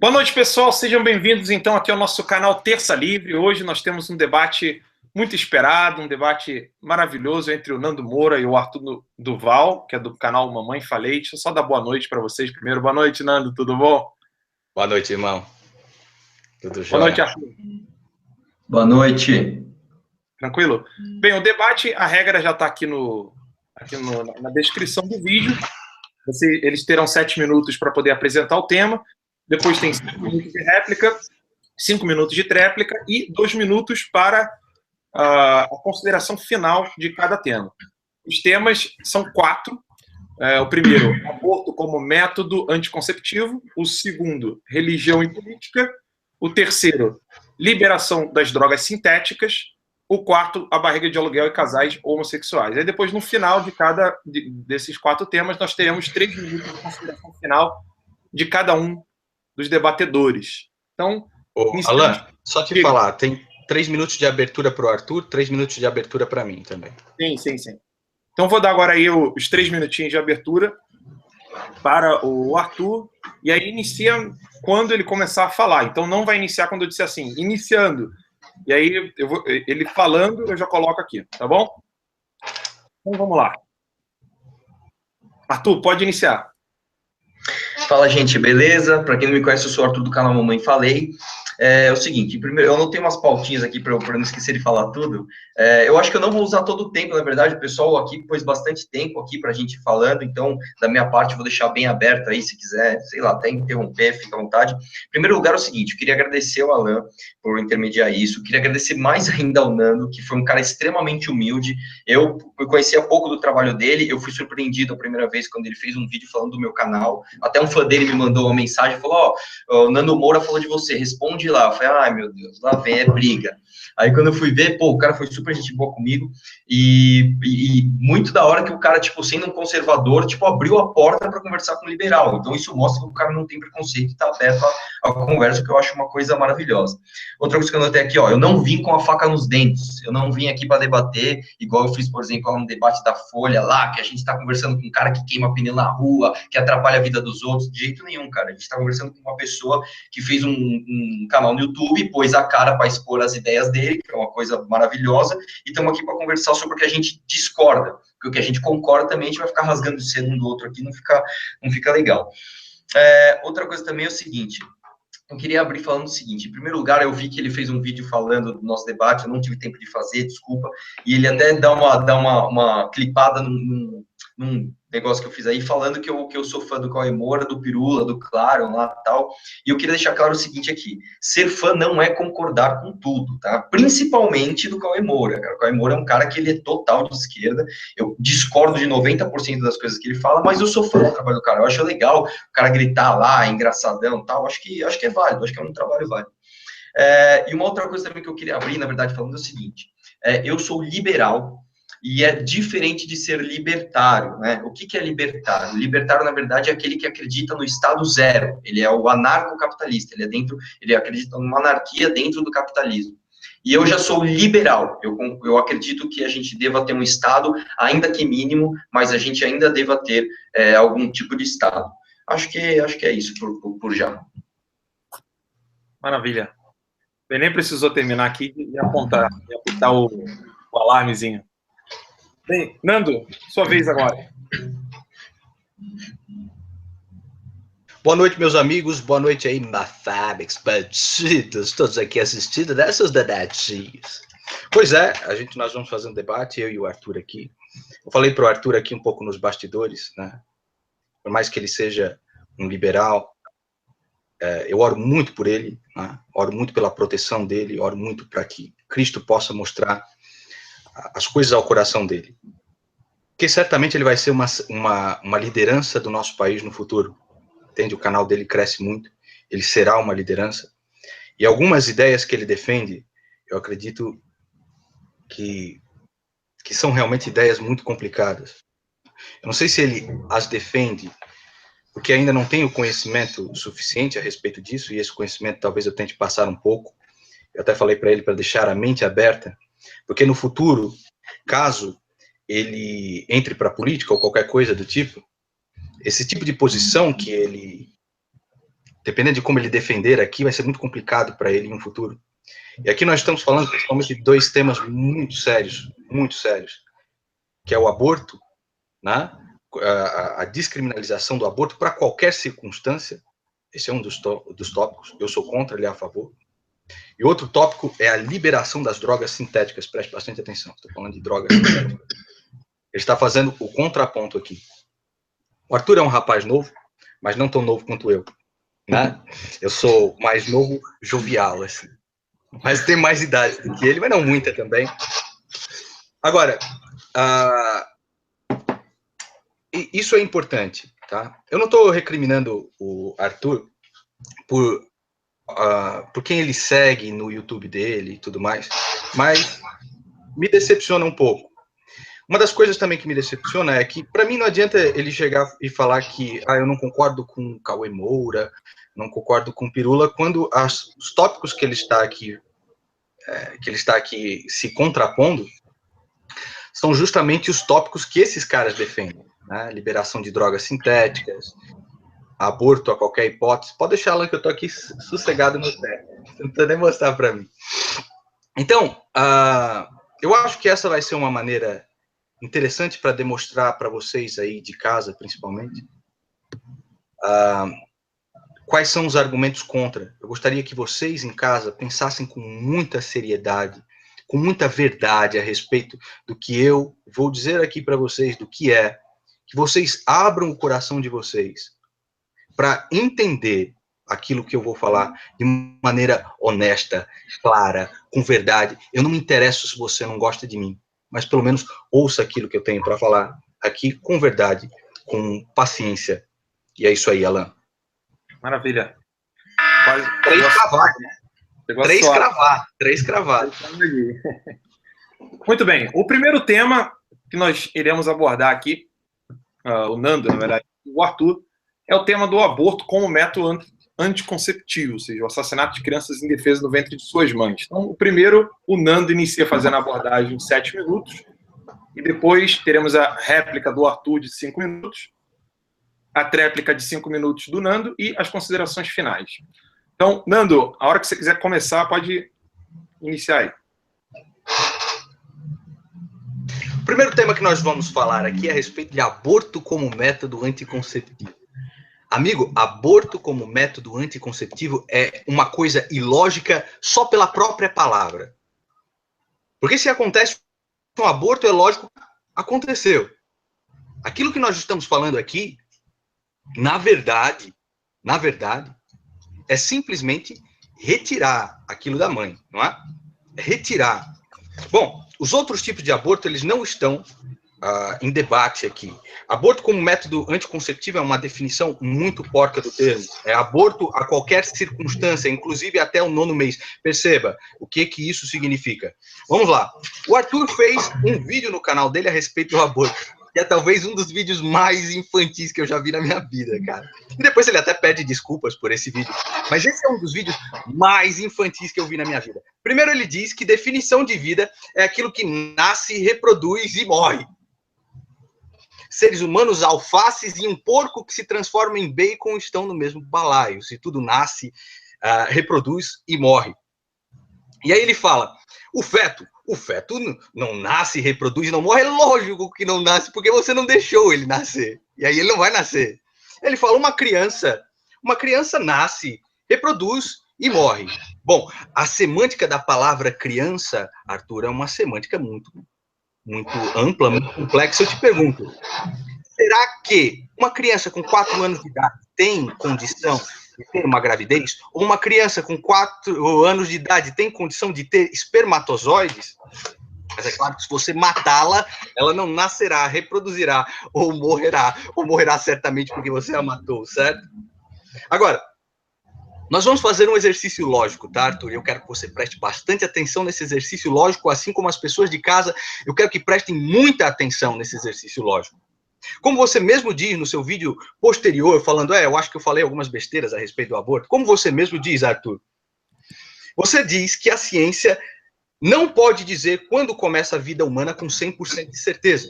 Boa noite, pessoal. Sejam bem-vindos, então, aqui ao nosso canal Terça Livre. Hoje nós temos um debate muito esperado, um debate maravilhoso entre o Nando Moura e o Arthur Duval, que é do canal Mamãe Falei. Deixa eu só dar boa noite para vocês primeiro. Boa noite, Nando. Tudo bom? Boa noite, irmão. Tudo Boa jóia? noite, Arthur. Boa noite. Tranquilo? Bem, o debate, a regra já está aqui na descrição do vídeo. Eles terão 7 minutos para poder apresentar o tema. Depois tem 5 minutos de réplica, 5 minutos de tréplica e 2 minutos para a consideração final de cada tema. Os temas são 4. O primeiro, aborto como método anticonceptivo. O segundo, religião e política. O terceiro, liberação das drogas sintéticas. O quarto, a barriga de aluguel e casais homossexuais. Aí depois, no final de cada desses 4 temas, nós teremos 3 minutos de consideração final de cada um dos debatedores. Então, Alan, só te falar, tem 3 minutos de abertura para o Arthur, 3 minutos de abertura para mim também. Sim. Então, vou dar agora aí os 3 minutinhos de abertura para o Arthur, e aí inicia quando ele começar a falar. Então, não vai iniciar quando eu disser assim, iniciando. E aí, ele falando, eu já coloco aqui, tá bom? Então, vamos lá. Arthur, pode iniciar. Fala, gente, beleza? Para quem não me conhece, eu sou o Arthur do canal Mamãe Falei. É o seguinte, primeiro, eu anotei umas pautinhas aqui para não esquecer de falar tudo. Eu acho que eu não vou usar todo o tempo, na verdade, o pessoal aqui pôs bastante tempo aqui para a gente falando, então, da minha parte, eu vou deixar bem aberto aí, se quiser, sei lá, até interromper, fica à vontade. Em primeiro lugar, é o seguinte, eu queria agradecer ao Alan por intermediar isso, queria agradecer mais ainda ao Nando, que foi um cara extremamente humilde. Eu conhecia pouco do trabalho dele, eu fui surpreendido a primeira vez quando ele fez um vídeo falando do meu canal, até um fã dele me mandou uma mensagem, falou, o Nando Moura falou de você, responde lá. Eu falei, ai meu Deus, lá vem, é briga. Aí quando eu fui ver, o cara foi super gente boa comigo, e muito da hora que o cara, sendo um conservador, abriu a porta para conversar com um liberal. Então isso mostra que o cara não tem preconceito e tá aberto à conversa, que eu acho uma coisa maravilhosa. Outra coisa que eu notei aqui, eu não vim com a faca nos dentes, eu não vim aqui para debater, igual eu fiz, por exemplo, no debate da Folha lá, que a gente está conversando com um cara que queima pneu na rua, que atrapalha a vida dos outros, de jeito nenhum, cara. A gente está conversando com uma pessoa que fez um canal no YouTube, pôs a cara para expor as ideias dele, que é uma coisa maravilhosa, e estamos aqui para conversar sobre o que a gente discorda, porque o que a gente concorda também a gente vai ficar rasgando de cedo um do outro aqui, não fica legal. Outra coisa também é o seguinte, eu queria abrir falando o seguinte, em primeiro lugar, eu vi que ele fez um vídeo falando do nosso debate, eu não tive tempo de fazer, desculpa, e ele até dá uma clipada num negócio que eu fiz aí, falando que eu sou fã do Cauê Moura, do Pirula, do Claro, lá tal, e eu queria deixar claro o seguinte aqui, ser fã não é concordar com tudo, tá? Principalmente do Cauê Moura, cara. O Cauê Moura é um cara que ele é total de esquerda, eu discordo de 90% das coisas que ele fala, mas eu sou fã do trabalho do cara, eu acho legal o cara gritar lá, engraçadão, tal, acho que é válido, acho que é um trabalho válido. E uma outra coisa também que eu queria abrir, na verdade, falando é o seguinte, eu sou liberal, e é diferente de ser libertário, né? O que é libertário? Libertário, na verdade, é aquele que acredita no Estado zero. Ele é o anarcocapitalista. Ele acredita numa anarquia dentro do capitalismo. E eu já sou liberal. Eu acredito que a gente deva ter um Estado, ainda que mínimo, mas a gente ainda deva ter algum tipo de Estado. Acho que é isso por já. Maravilha. Eu nem precisou terminar aqui e apontar o alarmezinho. Bem, Nando, sua vez agora. Boa noite, meus amigos. Boa noite aí, Mafabix, bandidos, todos aqui assistindo, né, seus danatinhos. Pois é, nós vamos fazer um debate, eu e o Arthur aqui. Eu falei para o Arthur aqui um pouco nos bastidores, né? Por mais que ele seja um liberal, eu oro muito por ele, né? Oro muito pela proteção dele, oro muito para que Cristo possa mostrar as coisas ao coração dele. Porque certamente ele vai ser uma liderança do nosso país no futuro. Entende? O canal dele cresce muito, ele será uma liderança. E algumas ideias que ele defende, eu acredito que são realmente ideias muito complicadas. Eu não sei se ele as defende, porque ainda não tenho conhecimento suficiente a respeito disso, e esse conhecimento talvez eu tente passar um pouco. Eu até falei para ele para deixar a mente aberta, porque no futuro, caso ele entre para a política ou qualquer coisa do tipo, esse tipo de posição que ele dependendo de como ele defender aqui, vai ser muito complicado para ele em um futuro. E aqui nós estamos falando principalmente de dois temas muito sérios, que é o aborto, né? A descriminalização do aborto para qualquer circunstância. Esse é um dos tópicos, eu sou contra, ele é a favor. E outro tópico é a liberação das drogas sintéticas, preste bastante atenção, estou falando de drogas sintéticas. Ele está fazendo o contraponto aqui. O Arthur é um rapaz novo, mas não tão novo quanto eu, né? Eu sou mais novo, jovial, assim. Mas tem mais idade do que ele, mas não muita também. Agora, isso é importante, tá? Eu não estou recriminando o Arthur por quem ele segue no YouTube dele e tudo mais, mas me decepciona um pouco. Uma das coisas também que me decepciona é que, para mim, não adianta ele chegar e falar que eu não concordo com o Cauê Moura, não concordo com o Pirula, quando os tópicos que ele está aqui se contrapondo são justamente os tópicos que esses caras defendem, né? Liberação de drogas sintéticas, aborto a qualquer hipótese. Pode deixar, Alan, que eu estou aqui sossegado no pé. Não precisa nem mostrar para mim. Então, eu acho que essa vai ser uma maneira interessante para demonstrar para vocês aí de casa, principalmente, quais são os argumentos contra. Eu gostaria que vocês em casa pensassem com muita seriedade, com muita verdade a respeito do que eu vou dizer aqui para vocês, do que vocês abram o coração de vocês para entender aquilo que eu vou falar de maneira honesta, clara, com verdade. Eu não me interesso se você não gosta de mim, mas pelo menos ouça aquilo que eu tenho para falar aqui com verdade, com paciência. E é isso aí, Alan. Maravilha. Quase 3 cravados, né? 3 cravados. Muito bem. O primeiro tema que nós iremos abordar aqui, o Nando, na verdade, o Arthur, é o tema do aborto como método anticonceptivo, ou seja, o assassinato de crianças indefesas no ventre de suas mães. Então, o primeiro, o Nando inicia fazendo a abordagem em 7 minutos, e depois teremos a réplica do Arthur de 5 minutos, a tréplica de 5 minutos do Nando e as considerações finais. Então, Nando, a hora que você quiser começar, pode iniciar aí. O primeiro tema que nós vamos falar aqui é a respeito de aborto como método anticonceptivo. Amigo, aborto como método anticonceptivo é uma coisa ilógica só pela própria palavra. Porque se acontece um aborto, é lógico, aconteceu. Aquilo que nós estamos falando aqui, na verdade, é simplesmente retirar aquilo da mãe, não é? É retirar. Bom, os outros tipos de aborto, eles não estão em debate aqui. Aborto como método anticonceptivo é uma definição muito porca do termo. É aborto a qualquer circunstância, inclusive até o 9º mês. Perceba o que isso significa. Vamos lá. O Arthur fez um vídeo no canal dele a respeito do aborto, que é talvez um dos vídeos mais infantis que eu já vi na minha vida, cara. E depois ele até pede desculpas por esse vídeo. Mas esse é um dos vídeos mais infantis que eu vi na minha vida. Primeiro ele diz que definição de vida é aquilo que nasce, reproduz e morre. Seres humanos, alfaces e um porco que se transforma em bacon estão no mesmo balaio. Se tudo nasce, reproduz e morre. E aí ele fala, o feto não nasce, reproduz e não morre. É lógico que não nasce, porque você não deixou ele nascer. E aí ele não vai nascer. Ele fala, uma criança nasce, reproduz e morre. Bom, a semântica da palavra criança, Arthur, é uma semântica muito ampla, muito complexa. Eu te pergunto, será que uma criança com 4 anos de idade tem condição de ter uma gravidez? Ou uma criança com 4 anos de idade tem condição de ter espermatozoides? Mas é claro que se você matá-la, ela não nascerá, reproduzirá, ou morrerá certamente porque você a matou, certo? Agora, nós vamos fazer um exercício lógico, tá, Arthur? Eu quero que você preste bastante atenção nesse exercício lógico, assim como as pessoas de casa, eu quero que prestem muita atenção nesse exercício lógico. Como você mesmo diz no seu vídeo posterior, falando, eu acho que eu falei algumas besteiras a respeito do aborto, como você mesmo diz, Arthur, você diz que a ciência não pode dizer quando começa a vida humana com 100% de certeza.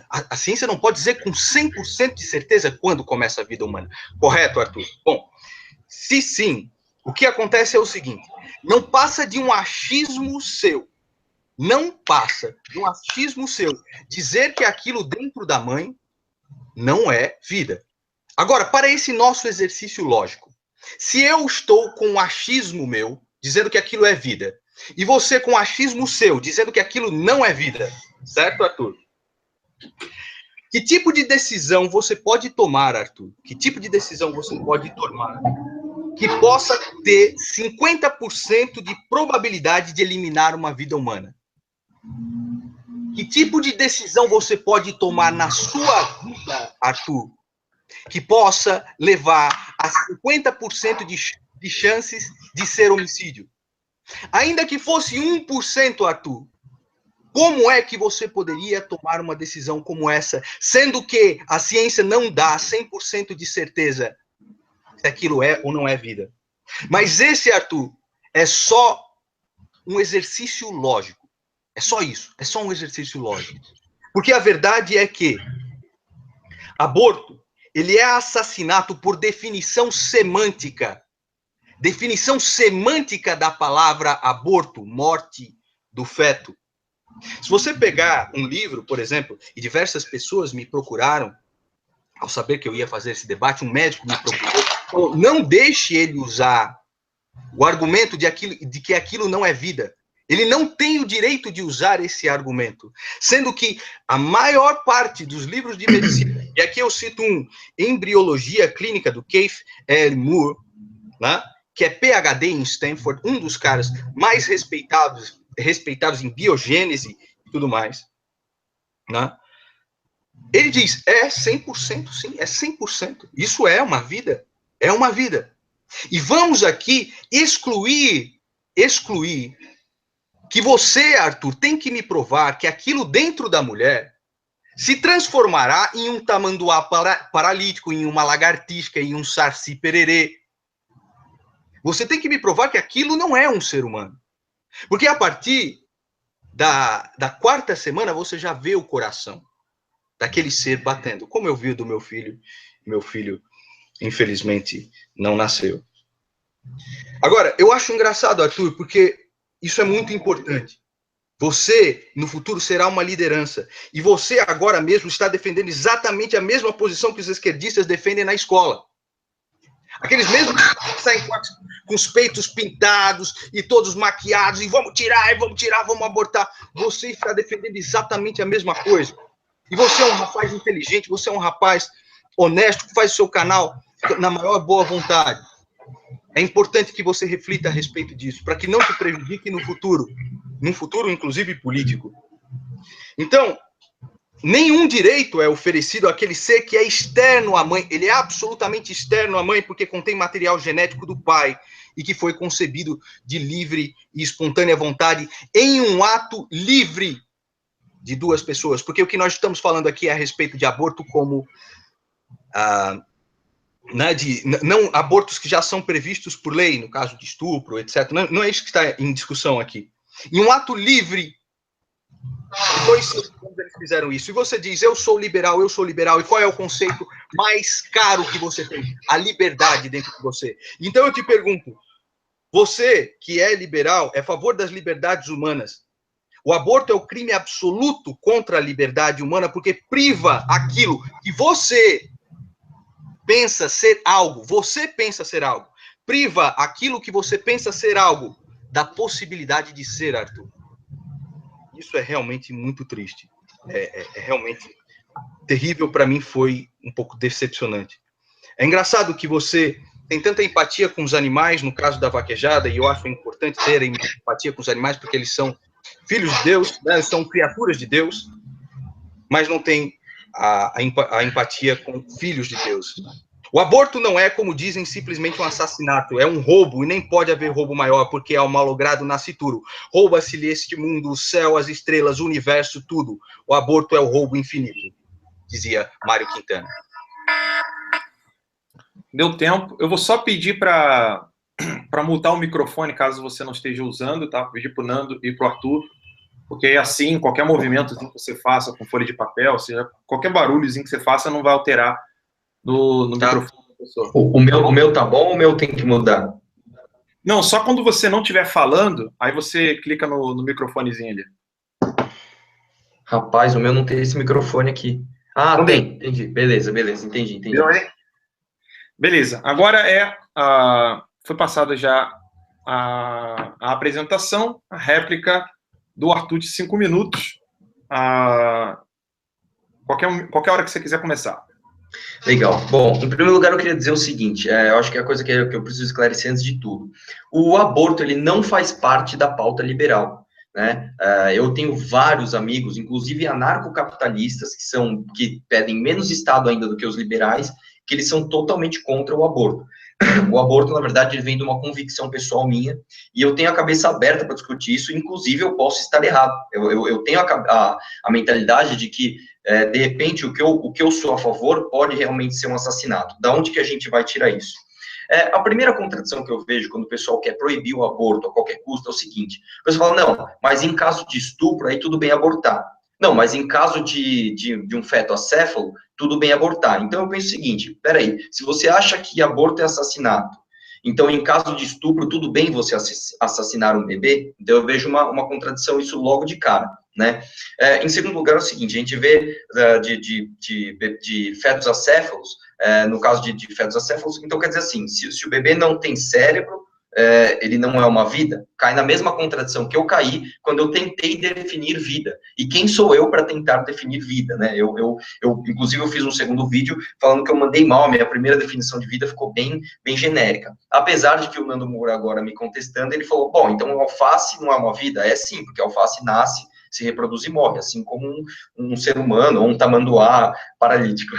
A ciência não pode dizer com 100% de certeza quando começa a vida humana. Correto, Arthur? Bom, Se sim, o que acontece é o seguinte, não passa de um achismo seu. Não passa de um achismo seu dizer que aquilo dentro da mãe não é vida. Agora, para esse nosso exercício lógico, se eu estou com um achismo meu, dizendo que aquilo é vida, e você com um achismo seu, dizendo que aquilo não é vida, certo, Arthur? Que tipo de decisão você pode tomar, Arthur? Que tipo de decisão você pode tomar que possa ter 50% de probabilidade de eliminar uma vida humana? Que tipo de decisão você pode tomar na sua vida, Arthur, que possa levar a 50% de chances de ser homicídio? Ainda que fosse 1%, Arthur, como é que você poderia tomar uma decisão como essa, sendo que a ciência não dá 100% de certeza se aquilo é ou não é vida? Mas esse, Arthur, é só um exercício lógico. É só isso, é só um exercício lógico. Porque a verdade é que aborto, ele é assassinato por definição semântica. Definição semântica da palavra aborto, morte do feto. Se você pegar um livro, por exemplo, e diversas pessoas me procuraram, ao saber que eu ia fazer esse debate, um médico me procurou, falou, não deixe ele usar o argumento de que aquilo não é vida. Ele não tem o direito de usar esse argumento, sendo que a maior parte dos livros de medicina, e aqui eu cito um, Embriologia Clínica, do Keith L. Moore, né, que é PhD em Stanford, um dos caras mais respeitados em biogênese e tudo mais, né? Ele diz, 100% sim, é 100%. Isso é uma vida, é uma vida. E vamos aqui excluir que você, Arthur, tem que me provar que aquilo dentro da mulher se transformará em um tamanduá paralítico, em uma lagartixa, em um saci pererê. Você tem que me provar que aquilo não é um ser humano. Porque a partir da 4ª semana, você já vê o coração daquele ser batendo, como eu vi do meu filho. Meu filho, infelizmente, não nasceu. Agora, eu acho engraçado, Arthur, porque isso é muito importante. Você, no futuro, será uma liderança. E você, agora mesmo, está defendendo exatamente a mesma posição que os esquerdistas defendem na escola. Aqueles mesmos que saem com os peitos pintados e todos maquiados, e vamos tirar, vamos abortar. Você está defendendo exatamente a mesma coisa. E você é um rapaz inteligente, você é um rapaz honesto, que faz o seu canal na maior boa vontade. É importante que você reflita a respeito disso, para que não te prejudique no futuro, num futuro, inclusive, político. Então, nenhum direito é oferecido àquele ser que é externo à mãe. Ele é absolutamente externo à mãe, porque contém material genético do pai e que foi concebido de livre e espontânea vontade em um ato livre de duas pessoas. Porque o que nós estamos falando aqui é a respeito de aborto como... não abortos que já são previstos por lei, no caso de estupro, etc. Não é isso que está em discussão aqui. Em um ato livre, dois eles fizeram isso. E você diz, eu sou liberal, e qual é o conceito mais caro que você tem? A liberdade dentro de você. Então eu te pergunto, você que é liberal, é a favor das liberdades humanas, o aborto é o crime absoluto contra a liberdade humana, porque priva aquilo que você pensa ser algo, priva aquilo que você pensa ser algo da possibilidade de ser, Arthur. Isso é realmente muito triste. É realmente terrível. Para mim foi um pouco decepcionante. É engraçado que você tem tanta empatia com os animais, no caso da vaquejada, e eu acho importante ter empatia com os animais, porque eles são filhos de Deus, né? São criaturas de Deus, mas não tem a empatia com filhos de Deus. O aborto não é, como dizem, simplesmente um assassinato, é um roubo, e nem pode haver roubo maior, porque ao malogrado nasce tudo. Rouba-se-lhe este mundo, o céu, as estrelas, o universo, tudo. O aborto é o roubo infinito, dizia Mário Quintana. Deu tempo. Eu vou só pedir para mutar o microfone, caso você não esteja usando, tá? Vou pedir para o Nando e para o Arthur, porque assim, qualquer movimento que você faça com folha de papel, seja qualquer barulhozinho que você faça, não vai alterar no microfone professor. O meu tá bom ou o meu tem que mudar? Não, só quando você não estiver falando, aí você clica no microfonezinho ali. Rapaz, o meu não tem esse microfone aqui. Ah, Não tem, entendi. Beleza, entendi. Viu aí? Beleza. Agora foi passada já a apresentação, a réplica do Arthur de 5 minutos. Qualquer hora que você quiser começar. Legal. Bom, em primeiro lugar, eu queria dizer o seguinte, eu acho que é a coisa que eu preciso esclarecer antes de tudo. O aborto, ele não faz parte da pauta liberal, né? Eu tenho vários amigos, inclusive anarcocapitalistas, que pedem menos Estado ainda do que os liberais, que eles são totalmente contra o aborto. O aborto, na verdade, ele vem de uma convicção pessoal minha, e eu tenho a cabeça aberta para discutir isso, inclusive eu posso estar errado. Eu tenho a mentalidade de que, de repente, o que eu sou a favor pode realmente ser um assassinato. Da onde que a gente vai tirar isso? A primeira contradição que eu vejo quando o pessoal quer proibir o aborto a qualquer custo é o seguinte: o pessoal fala, não, mas em caso de estupro, aí tudo bem abortar. Não, mas em caso de um feto acéfalo, tudo bem abortar. Então eu penso o seguinte, peraí, se você acha que aborto é assassinato, então em caso de estupro, tudo bem você assassinar um bebê? Então eu vejo uma contradição isso logo de cara, né? Em segundo lugar é o seguinte, a gente vê de fetos acéfalos, no caso de fetos acéfalos, então quer dizer assim, se o bebê não tem cérebro, ele não é uma vida, cai na mesma contradição que eu caí quando eu tentei definir vida. E quem sou eu para tentar definir vida, né? Inclusive, eu fiz um segundo vídeo falando que eu mandei mal, a minha primeira definição de vida ficou bem genérica. Apesar de que o Nando Moura agora me contestando, ele falou, bom, então o alface não é uma vida? É sim, porque o alface nasce, se reproduz e morre, assim como um ser humano, ou um tamanduá paralítico.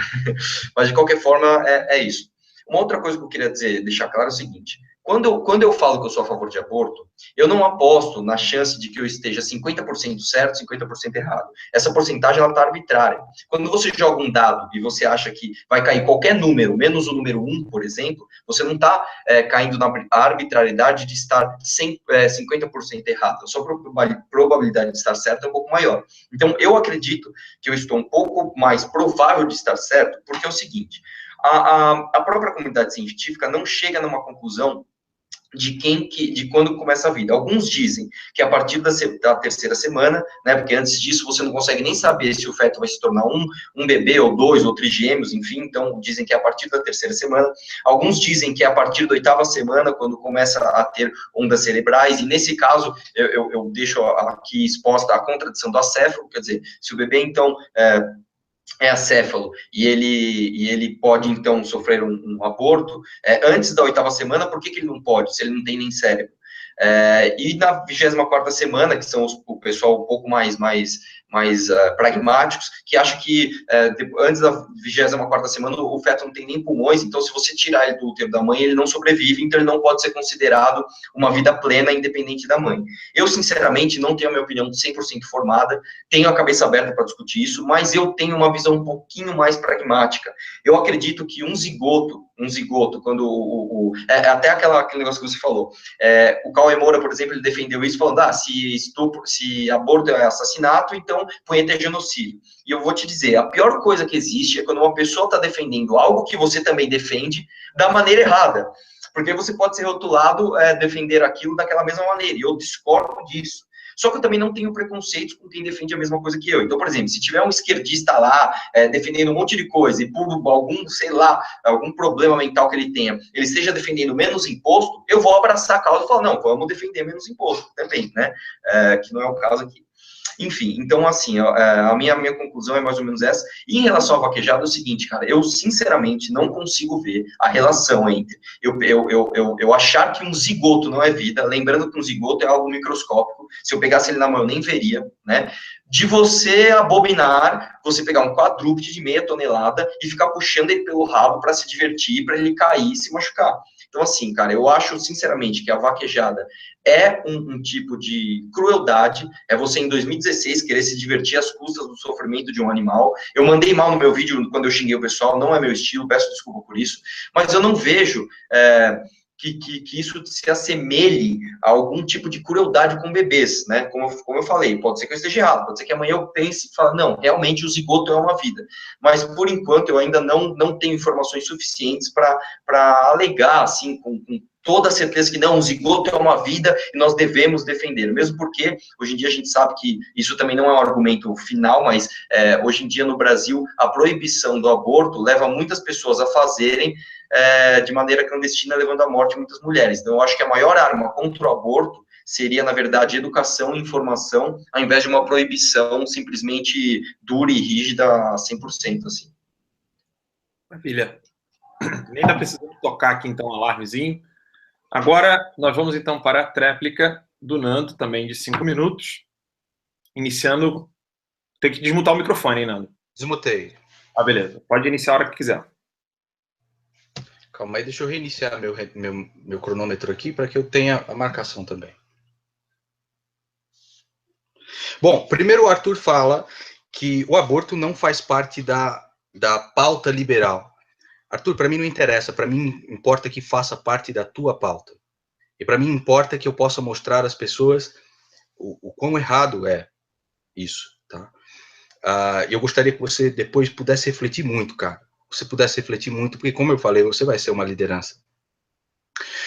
Mas, de qualquer forma, é isso. Uma outra coisa que eu queria deixar claro é o seguinte, quando eu falo que eu sou a favor de aborto, eu não aposto na chance de que eu esteja 50% certo, 50% errado. Essa porcentagem, ela está arbitrária. Quando você joga um dado e você acha que vai cair qualquer número, menos o número 1, por exemplo, você não está caindo na arbitrariedade de estar 50% errado. A sua probabilidade de estar certo é um pouco maior. Então, eu acredito que eu estou um pouco mais provável de estar certo, porque é o seguinte, a própria comunidade científica não chega numa conclusão de quando começa a vida. Alguns dizem que a partir da terceira semana, né, porque antes disso você não consegue nem saber se o feto vai se tornar um bebê, ou 2, ou trigêmeos, enfim, então dizem que é a partir da terceira semana. Alguns dizem que é a partir da 8ª semana, quando começa a ter ondas cerebrais, e nesse caso, eu deixo aqui exposta a contradição do acéfalo, quer dizer, se o bebê, então, é acéfalo e ele pode, então, sofrer um aborto antes da 8ª semana, por que ele não pode, se ele não tem nem cérebro? E na 24ª semana, que são o pessoal um pouco mais pragmáticos, que acham que antes da 24ª semana o feto não tem nem pulmões, então se você tirar ele do útero da mãe, ele não sobrevive, então ele não pode ser considerado uma vida plena, independente da mãe. Eu, sinceramente, não tenho a minha opinião 100% formada, tenho a cabeça aberta para discutir isso, mas eu tenho uma visão um pouquinho mais pragmática. Eu acredito que um zigoto, quando até aquele negócio que você falou, o Cauê Moura, por exemplo, ele defendeu isso, falando, se aborto é assassinato, então punheta é genocídio. E eu vou te dizer, a pior coisa que existe é quando uma pessoa está defendendo algo que você também defende da maneira errada. Porque você pode ser rotulado defender aquilo daquela mesma maneira, e eu discordo disso. Só que eu também não tenho preconceito com quem defende a mesma coisa que eu. Então, por exemplo, se tiver um esquerdista lá defendendo um monte de coisa e por algum problema mental que ele tenha, ele esteja defendendo menos imposto, eu vou abraçar a causa e falar, não, vamos defender menos imposto também, né? Que não é o caso aqui. Enfim, então, assim, a minha conclusão é mais ou menos essa. E em relação ao vaquejado, é o seguinte, cara, eu, sinceramente, não consigo ver a relação entre eu achar que um zigoto não é vida, lembrando que um zigoto é algo microscópico, se eu pegasse ele na mão, eu nem veria, né? De você abominar, você pegar um quadrúpede de meia tonelada e ficar puxando ele pelo rabo para se divertir, para ele cair e se machucar. Então, assim, cara, eu acho, sinceramente, que a vaquejada é um tipo de crueldade, é você, em 2016, querer se divertir às custas do sofrimento de um animal. Eu mandei mal no meu vídeo quando eu xinguei o pessoal, não é meu estilo, peço desculpa por isso, mas eu não vejo que isso se assemelhe a algum tipo de crueldade com bebês, né? Como eu falei, pode ser que eu esteja errado, pode ser que amanhã eu pense e fale, não, realmente o zigoto é uma vida. Mas, por enquanto, eu ainda não tenho informações suficientes para alegar, assim, com toda a certeza que não, o zigoto é uma vida e nós devemos defender, mesmo porque hoje em dia a gente sabe que isso também não é um argumento final, mas hoje em dia no Brasil a proibição do aborto leva muitas pessoas a fazerem de maneira clandestina, levando à morte muitas mulheres. Então eu acho que a maior arma contra o aborto seria, na verdade, educação e informação, ao invés de uma proibição simplesmente dura e rígida a 100%, assim. Maravilha. Nem está precisando tocar aqui, então, um alarmezinho. Agora, nós vamos, então, para a tréplica do Nando, também de 5 minutos. Iniciando... Tem que desmutar o microfone, hein, Nando? Desmutei. Ah, beleza. Pode iniciar a hora que quiser. Calma aí, deixa eu reiniciar meu cronômetro aqui para que eu tenha a marcação também. Bom, primeiro o Arthur fala que o aborto não faz parte da pauta liberal. Arthur, para mim não interessa, para mim importa que faça parte da tua pauta. E para mim importa que eu possa mostrar às pessoas o quão errado é isso, tá? Eu gostaria que você depois pudesse refletir muito, cara. Você pudesse refletir muito, porque como eu falei, você vai ser uma liderança.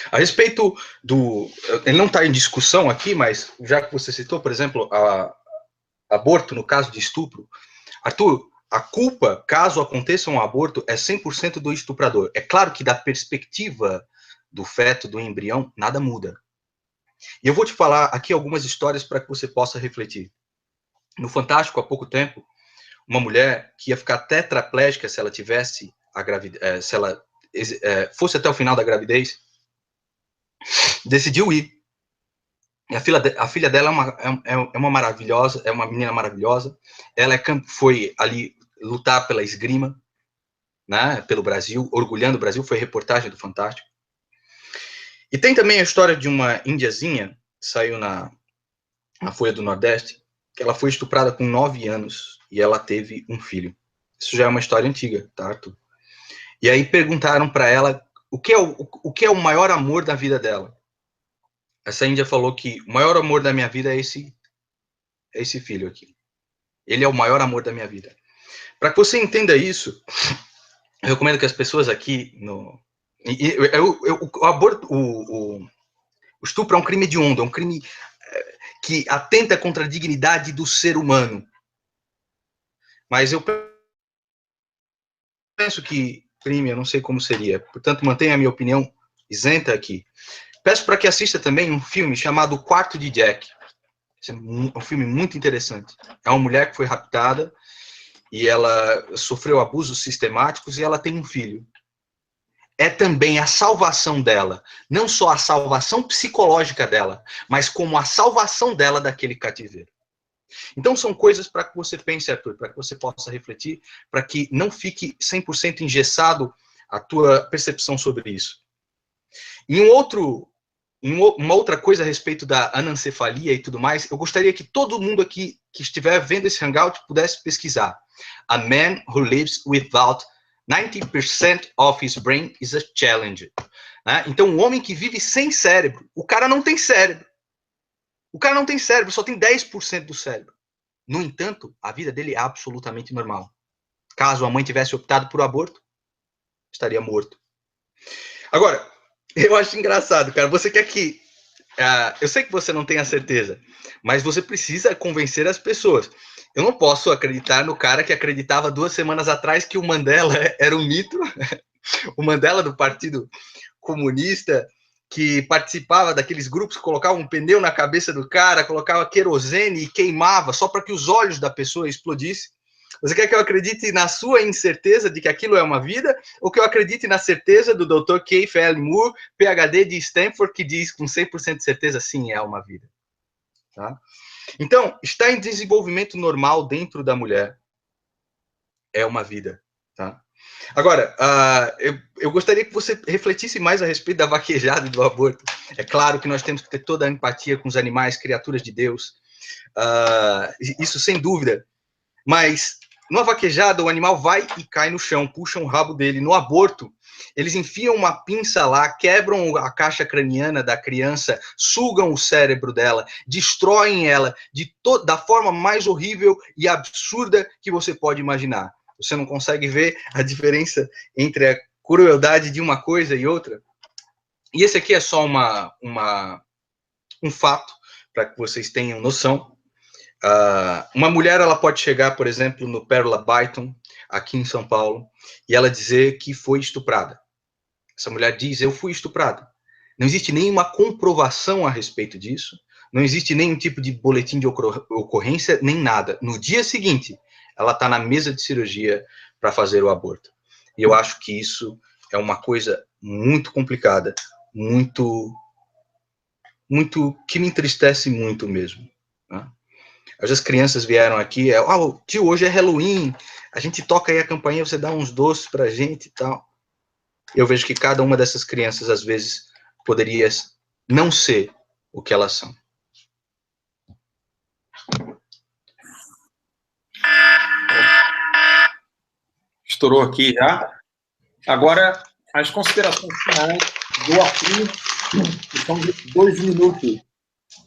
A respeito do... Ele não está em discussão aqui, mas já que você citou, por exemplo, aborto no caso de estupro, Arthur, a culpa, caso aconteça um aborto, é 100% do estuprador. É claro que da perspectiva do feto, do embrião, nada muda. E eu vou te falar aqui algumas histórias para que você possa refletir. No Fantástico, há pouco tempo, uma mulher que ia ficar tetraplégica se ela tivesse se ela fosse até o final da gravidez, decidiu ir. E a filha dela é uma maravilhosa, é uma menina maravilhosa. Ela foi ali lutar pela esgrima, né, pelo Brasil, orgulhando o Brasil, foi reportagem do Fantástico. E tem também a história de uma indiazinha, que saiu na Folha do Nordeste, que ela foi estuprada com 9 anos e ela teve um filho. Isso já é uma história antiga, tá, Arthur? E aí perguntaram para ela o que é o maior amor da vida dela. Essa índia falou que o maior amor da minha vida é esse filho aqui. Ele é o maior amor da minha vida. Para que você entenda isso, eu recomendo que as pessoas aqui o estupro é um crime hediondo, é um crime que atenta contra a dignidade do ser humano. Mas eu penso que crime, eu não sei como seria. Portanto, mantenha a minha opinião isenta aqui. Peço para que assista também um filme chamado O Quarto de Jack. É um filme muito interessante. É uma mulher que foi raptada e ela sofreu abusos sistemáticos e ela tem um filho. É também a salvação dela, não só a salvação psicológica dela, mas como a salvação dela daquele cativeiro. Então são coisas para que você pense, Arthur, para que você possa refletir, para que não fique 100% engessado a tua percepção sobre isso. E uma outra coisa a respeito da anencefalia e tudo mais, eu gostaria que todo mundo aqui que estiver vendo esse hangout pudesse pesquisar. A man who lives without 90% of his brain is a challenge. Né? Então, um homem que vive sem cérebro, o cara não tem cérebro. O cara não tem cérebro, só tem 10% do cérebro. No entanto, a vida dele é absolutamente normal. Caso a mãe tivesse optado por aborto, estaria morto. Agora, eu acho engraçado, cara. Você quer que... eu sei que você não tem a certeza, mas você precisa convencer as pessoas. Eu não posso acreditar no cara que acreditava 2 semanas atrás que o Mandela era um mito. O Mandela do Partido Comunista, que participava daqueles grupos que colocavam um pneu na cabeça do cara, colocava querosene e queimava só para que os olhos da pessoa explodissem. Você quer que eu acredite na sua incerteza de que aquilo é uma vida, ou que eu acredite na certeza do Dr. Keith L. Moore, PhD de Stanford, que diz com 100% de certeza, sim, é uma vida. Tá? Então, está em desenvolvimento normal dentro da mulher é uma vida. Tá? Agora, eu gostaria que você refletisse mais a respeito da vaquejada e do aborto. É claro que nós temos que ter toda a empatia com os animais, criaturas de Deus. Isso sem dúvida. Mas Numa vaquejada, o animal vai e cai no chão, puxam o rabo dele. No aborto, eles enfiam uma pinça lá, quebram a caixa craniana da criança, sugam o cérebro dela, destroem ela da forma mais horrível e absurda que você pode imaginar. Você não consegue ver a diferença entre a crueldade de uma coisa e outra? E esse aqui é só um fato, para que vocês tenham noção. Uma mulher, ela pode chegar, por exemplo, no Pérola Byton, aqui em São Paulo, e ela dizer que foi estuprada. Essa mulher diz, eu fui estuprada. Não existe nenhuma comprovação a respeito disso, não existe nenhum tipo de boletim de ocorrência, nem nada. No dia seguinte, ela está na mesa de cirurgia para fazer o aborto. E eu acho que isso é uma coisa muito complicada, muito que me entristece muito mesmo, né? As crianças vieram aqui, tio, hoje é Halloween, a gente toca aí a campainha, você dá uns doces pra gente e tal. Eu vejo que cada uma dessas crianças, às vezes, poderia não ser o que elas são. Estourou aqui já. Agora, as considerações finais do Arthur, que são de 2 minutos.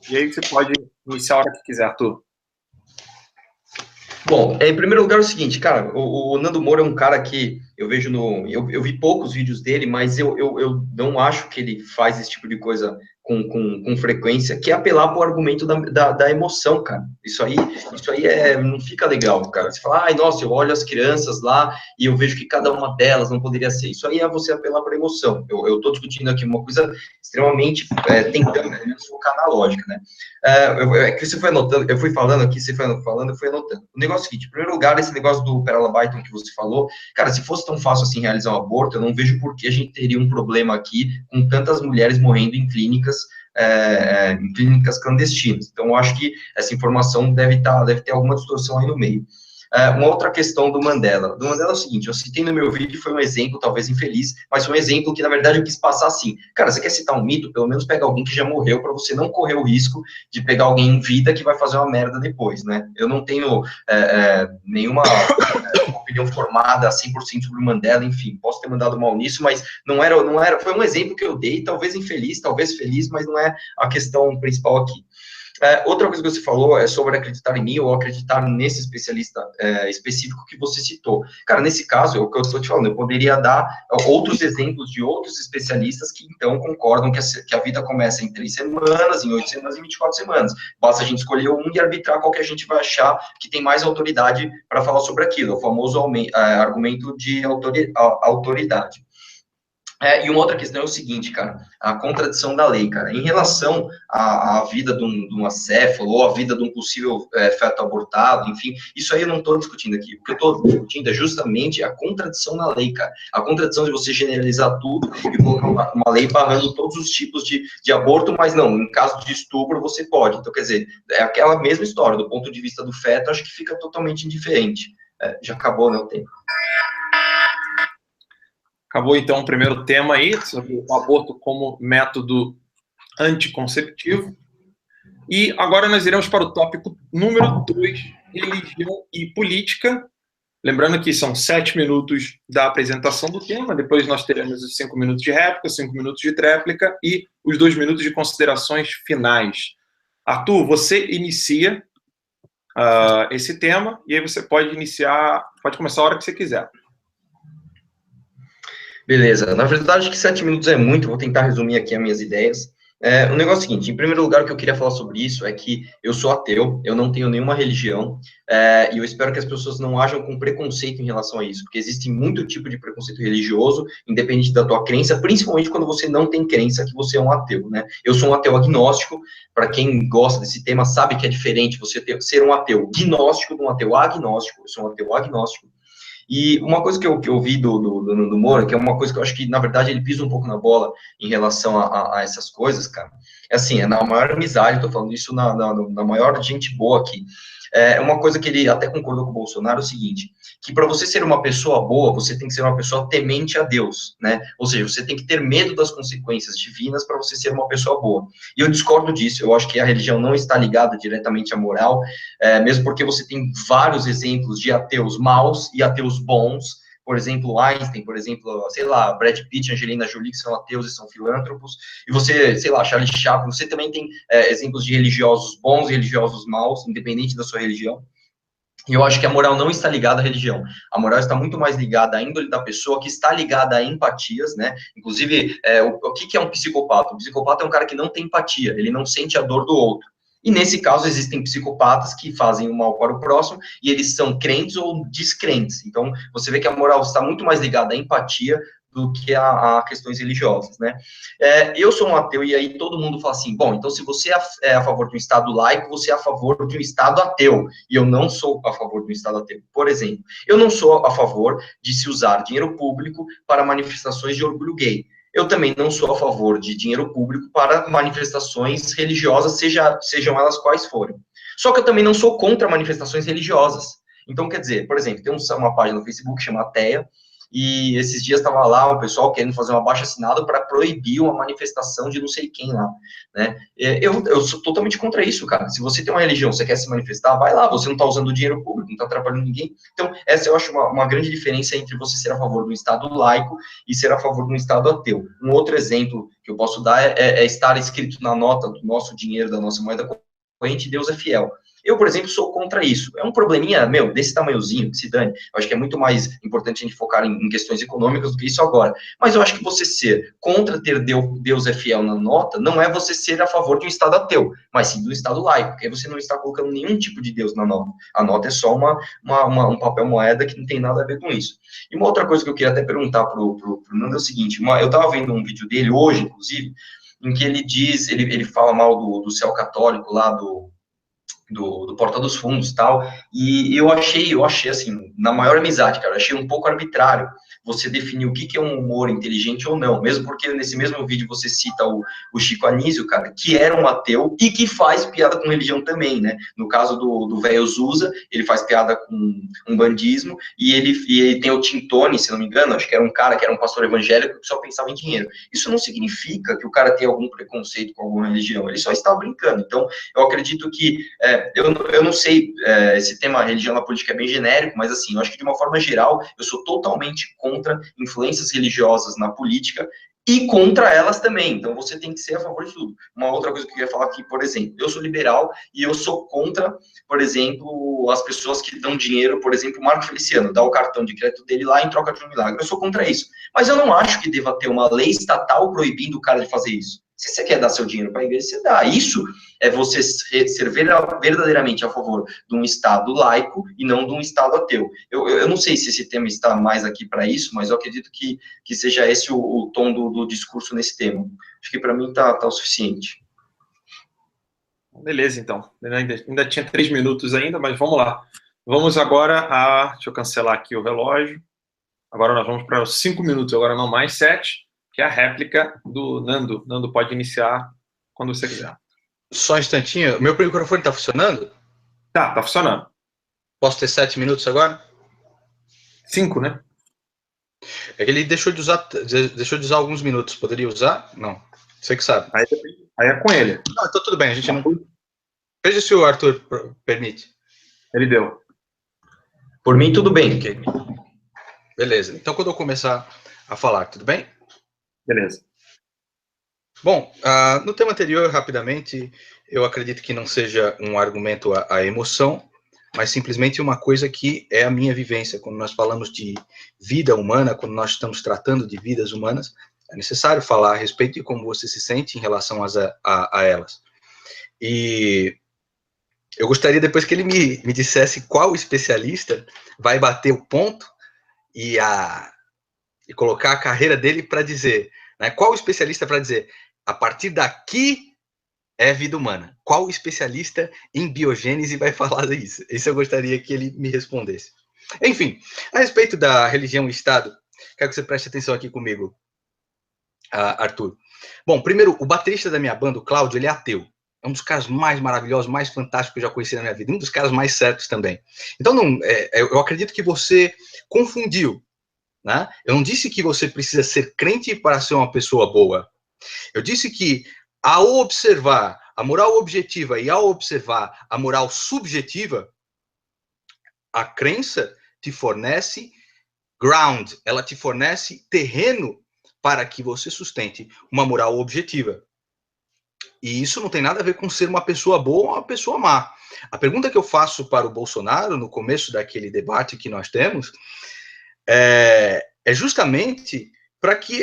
E aí você pode iniciar a hora que quiser, Arthur. Bom, em primeiro lugar é o seguinte, cara, o Nando Moura é um cara que eu vejo eu vi poucos vídeos dele, mas eu não acho que ele faz esse tipo de coisa com frequência, que é apelar para o argumento da emoção, cara. Isso aí não fica legal, cara. Você fala, ai, nossa, eu olho as crianças lá e eu vejo que cada uma delas não poderia ser. Isso aí é você apelar para a emoção. Eu tô discutindo aqui uma coisa extremamente, tentando focar na lógica, né? Que você foi anotando, eu fui falando aqui, você foi falando, eu fui anotando. O negócio é o seguinte, em primeiro lugar, esse negócio do Pérola Byton que você falou, cara, se fosse tão fácil assim realizar um aborto, eu não vejo por que a gente teria um problema aqui com tantas mulheres morrendo em clínicas clandestinas. Então, eu acho que essa informação deve ter alguma distorção aí no meio. Uma outra questão do Mandela. Do Mandela é o seguinte, eu citei no meu vídeo, foi um exemplo, talvez infeliz, mas foi um exemplo que, na verdade, eu quis passar assim. Cara, você quer citar um mito? Pelo menos pega alguém que já morreu, para você não correr o risco de pegar alguém em vida que vai fazer uma merda depois, né? Eu não tenho nenhuma opinião formada 100% sobre o Mandela, enfim, posso ter mandado mal nisso, mas não era, foi um exemplo que eu dei, talvez infeliz, talvez feliz, mas não é a questão principal aqui. Outra coisa que você falou é sobre acreditar em mim ou acreditar nesse especialista específico que você citou. Cara, nesse caso, é o que eu estou te falando, eu poderia dar outros exemplos de outros especialistas que, então, concordam que a vida começa em 3 semanas, em 8 semanas e 24 semanas. Basta a gente escolher um e arbitrar qual que a gente vai achar que tem mais autoridade para falar sobre aquilo, o famoso argumento de autoridade. E uma outra questão é o seguinte, cara, a contradição da lei, cara, em relação à vida de um acéfalo ou à vida de um possível feto abortado, enfim, isso aí eu não estou discutindo aqui, o que eu estou discutindo é justamente a contradição na lei, cara, a contradição de você generalizar tudo e colocar uma lei barrando todos os tipos de aborto, mas não, em caso de estupro você pode, então quer dizer, é aquela mesma história, do ponto de vista do feto, acho que fica totalmente indiferente. Já acabou, né, o tempo. Acabou, então, o primeiro tema aí, sobre o aborto como método anticonceptivo. E agora nós iremos para o tópico número 2, religião e política. Lembrando que são 7 minutos da apresentação do tema, depois nós teremos os 5 minutos de réplica, 5 minutos de tréplica e os 2 minutos de considerações finais. Arthur, você inicia esse tema, e aí você pode começar a hora que você quiser. Beleza, na verdade acho que 7 minutos é muito, vou tentar resumir aqui as minhas ideias. O negócio é o seguinte, em primeiro lugar, o que eu queria falar sobre isso é que eu sou ateu, eu não tenho nenhuma religião, e eu espero que as pessoas não ajam com preconceito em relação a isso, porque existe muito tipo de preconceito religioso, independente da tua crença, principalmente quando você não tem crença que você é um ateu, né? Eu sou um ateu agnóstico, para quem gosta desse tema sabe que é diferente você ser um ateu gnóstico de um ateu agnóstico, eu sou um ateu agnóstico. E uma coisa que eu vi do Moura, que é uma coisa que eu acho que, na verdade, ele pisa um pouco na bola em relação a essas coisas, cara, é assim, é na maior amizade, tô falando isso na maior gente boa aqui, Uma coisa que ele até concordou com o Bolsonaro é o seguinte, que para você ser uma pessoa boa, você tem que ser uma pessoa temente a Deus, né? Ou seja, você tem que ter medo das consequências divinas para você ser uma pessoa boa. E eu discordo disso, eu acho que a religião não está ligada diretamente à moral, mesmo porque você tem vários exemplos de ateus maus e ateus bons. Por exemplo, Einstein, por exemplo, sei lá, Brad Pitt, Angelina Jolie, que são ateus e são filântropos, e você, sei lá, Charlie Chaplin, você também tem exemplos de religiosos bons e religiosos maus, independente da sua religião. E eu acho que a moral não está ligada à religião. A moral está muito mais ligada à índole da pessoa, que está ligada a empatias, né? Inclusive, o que é um psicopata? Um psicopata é um cara que não tem empatia, ele não sente a dor do outro. E nesse caso, existem psicopatas que fazem o mal para o próximo, e eles são crentes ou descrentes. Então, você vê que a moral está muito mais ligada à empatia do que a questões religiosas, né? Eu sou um ateu, e aí todo mundo fala assim, bom, então se você é a favor de um Estado laico, você é a favor de um Estado ateu, e eu não sou a favor de um Estado ateu. Por exemplo, eu não sou a favor de se usar dinheiro público para manifestações de orgulho gay. Eu também não sou a favor de dinheiro público para manifestações religiosas, sejam elas quais forem. Só que eu também não sou contra manifestações religiosas. Então, quer dizer, por exemplo, tem uma página no Facebook chamada Ateia, e esses dias estava lá o pessoal querendo fazer uma abaixo-assinado para proibir uma manifestação de não sei quem lá, né? Eu sou totalmente contra isso, cara. Se você tem uma religião, você quer se manifestar, vai lá, você não está usando o dinheiro público, não está atrapalhando ninguém. Então, essa eu acho uma grande diferença entre você ser a favor do Estado laico e ser a favor do Estado ateu. Um outro exemplo que eu posso dar é estar escrito na nota do nosso dinheiro, da nossa moeda corrente, Deus é fiel. Eu, por exemplo, sou contra isso. É um probleminha, desse tamanhozinho, que se dane. Eu acho que é muito mais importante a gente focar em questões econômicas do que isso agora. Mas eu acho que você ser contra ter Deus é fiel na nota, não é você ser a favor de um Estado ateu, mas sim do Estado laico, porque aí você não está colocando nenhum tipo de Deus na nota. A nota é só um papel moeda que não tem nada a ver com isso. E uma outra coisa que eu queria até perguntar pro Nando é o seguinte, eu estava vendo um vídeo dele hoje, inclusive, em que ele diz, ele fala mal do céu católico lá, do Porta dos Fundos e tal, e eu achei assim, na maior amizade, cara, eu achei um pouco arbitrário você definir o que é um humor inteligente ou não, mesmo porque nesse mesmo vídeo você cita o Chico Anísio, cara, que era um ateu e que faz piada com religião também, né? No caso do velho Zusa, ele faz piada com um bandismo, e ele tem o Tintone, se não me engano, acho que era um cara que era um pastor evangélico que só pensava em dinheiro. Isso não significa que o cara tem algum preconceito com alguma religião, ele só está brincando. Então, eu acredito que, eu não sei, esse tema religião na política é bem genérico, mas assim, eu acho que de uma forma geral, eu sou totalmente contra influências religiosas na política e contra elas também. Então, você tem que ser a favor de tudo. Uma outra coisa que eu queria falar aqui, por exemplo, eu sou liberal e eu sou contra, por exemplo, as pessoas que dão dinheiro, por exemplo, o Marco Feliciano, dá o cartão de crédito dele lá em troca de um milagre. Eu sou contra isso. Mas eu não acho que deva ter uma lei estatal proibindo o cara de fazer isso. Se você quer dar seu dinheiro para a igreja, você dá. Isso é você ser verdadeiramente a favor de um Estado laico e não de um Estado ateu. Eu não sei se esse tema está mais aqui para isso, mas eu acredito que seja esse o tom do discurso nesse tema. Acho que para mim tá o suficiente. Beleza, então. Ainda tinha 3 minutos ainda, mas vamos lá. Vamos agora a... Deixa eu cancelar aqui o relógio. Agora nós vamos para os 5 minutos, agora não mais 7, que é a réplica do Nando. Nando pode iniciar quando você quiser. Só um instantinho. Meu microfone está funcionando? Tá funcionando. Posso ter 7 minutos agora? 5, né? É que ele deixou de usar alguns minutos. Poderia usar? Não. Você que sabe. Aí é com ele. Não, então tudo bem. A gente não... Veja se o Arthur permite. Ele deu. Por mim, tudo bem. Ok. Beleza. Então, quando eu começar a falar, tudo bem? Beleza. Bom, no tema anterior, rapidamente, eu acredito que não seja um argumento à emoção, mas simplesmente uma coisa que é a minha vivência. Quando nós falamos de vida humana, quando nós estamos tratando de vidas humanas, é necessário falar a respeito de como você se sente em relação a elas. E eu gostaria depois que ele me dissesse qual especialista vai bater o ponto e colocar a carreira dele para dizer, né, qual especialista para dizer, a partir daqui é vida humana. Qual especialista em biogênese vai falar isso? Isso eu gostaria que ele me respondesse. Enfim, a respeito da religião e Estado, quero que você preste atenção aqui comigo, Arthur. Bom, primeiro, o baterista da minha banda, o Cláudio, ele é ateu. É um dos caras mais maravilhosos, mais fantásticos que eu já conheci na minha vida. Um dos caras mais certos também. Então, eu acredito que você confundiu, né? Eu não disse que você precisa ser crente para ser uma pessoa boa. Eu disse que, ao observar a moral objetiva e ao observar a moral subjetiva, a crença te fornece ground, ela te fornece terreno para que você sustente uma moral objetiva. E isso não tem nada a ver com ser uma pessoa boa ou uma pessoa má. A pergunta que eu faço para o Bolsonaro, no começo daquele debate que nós temos, é justamente para que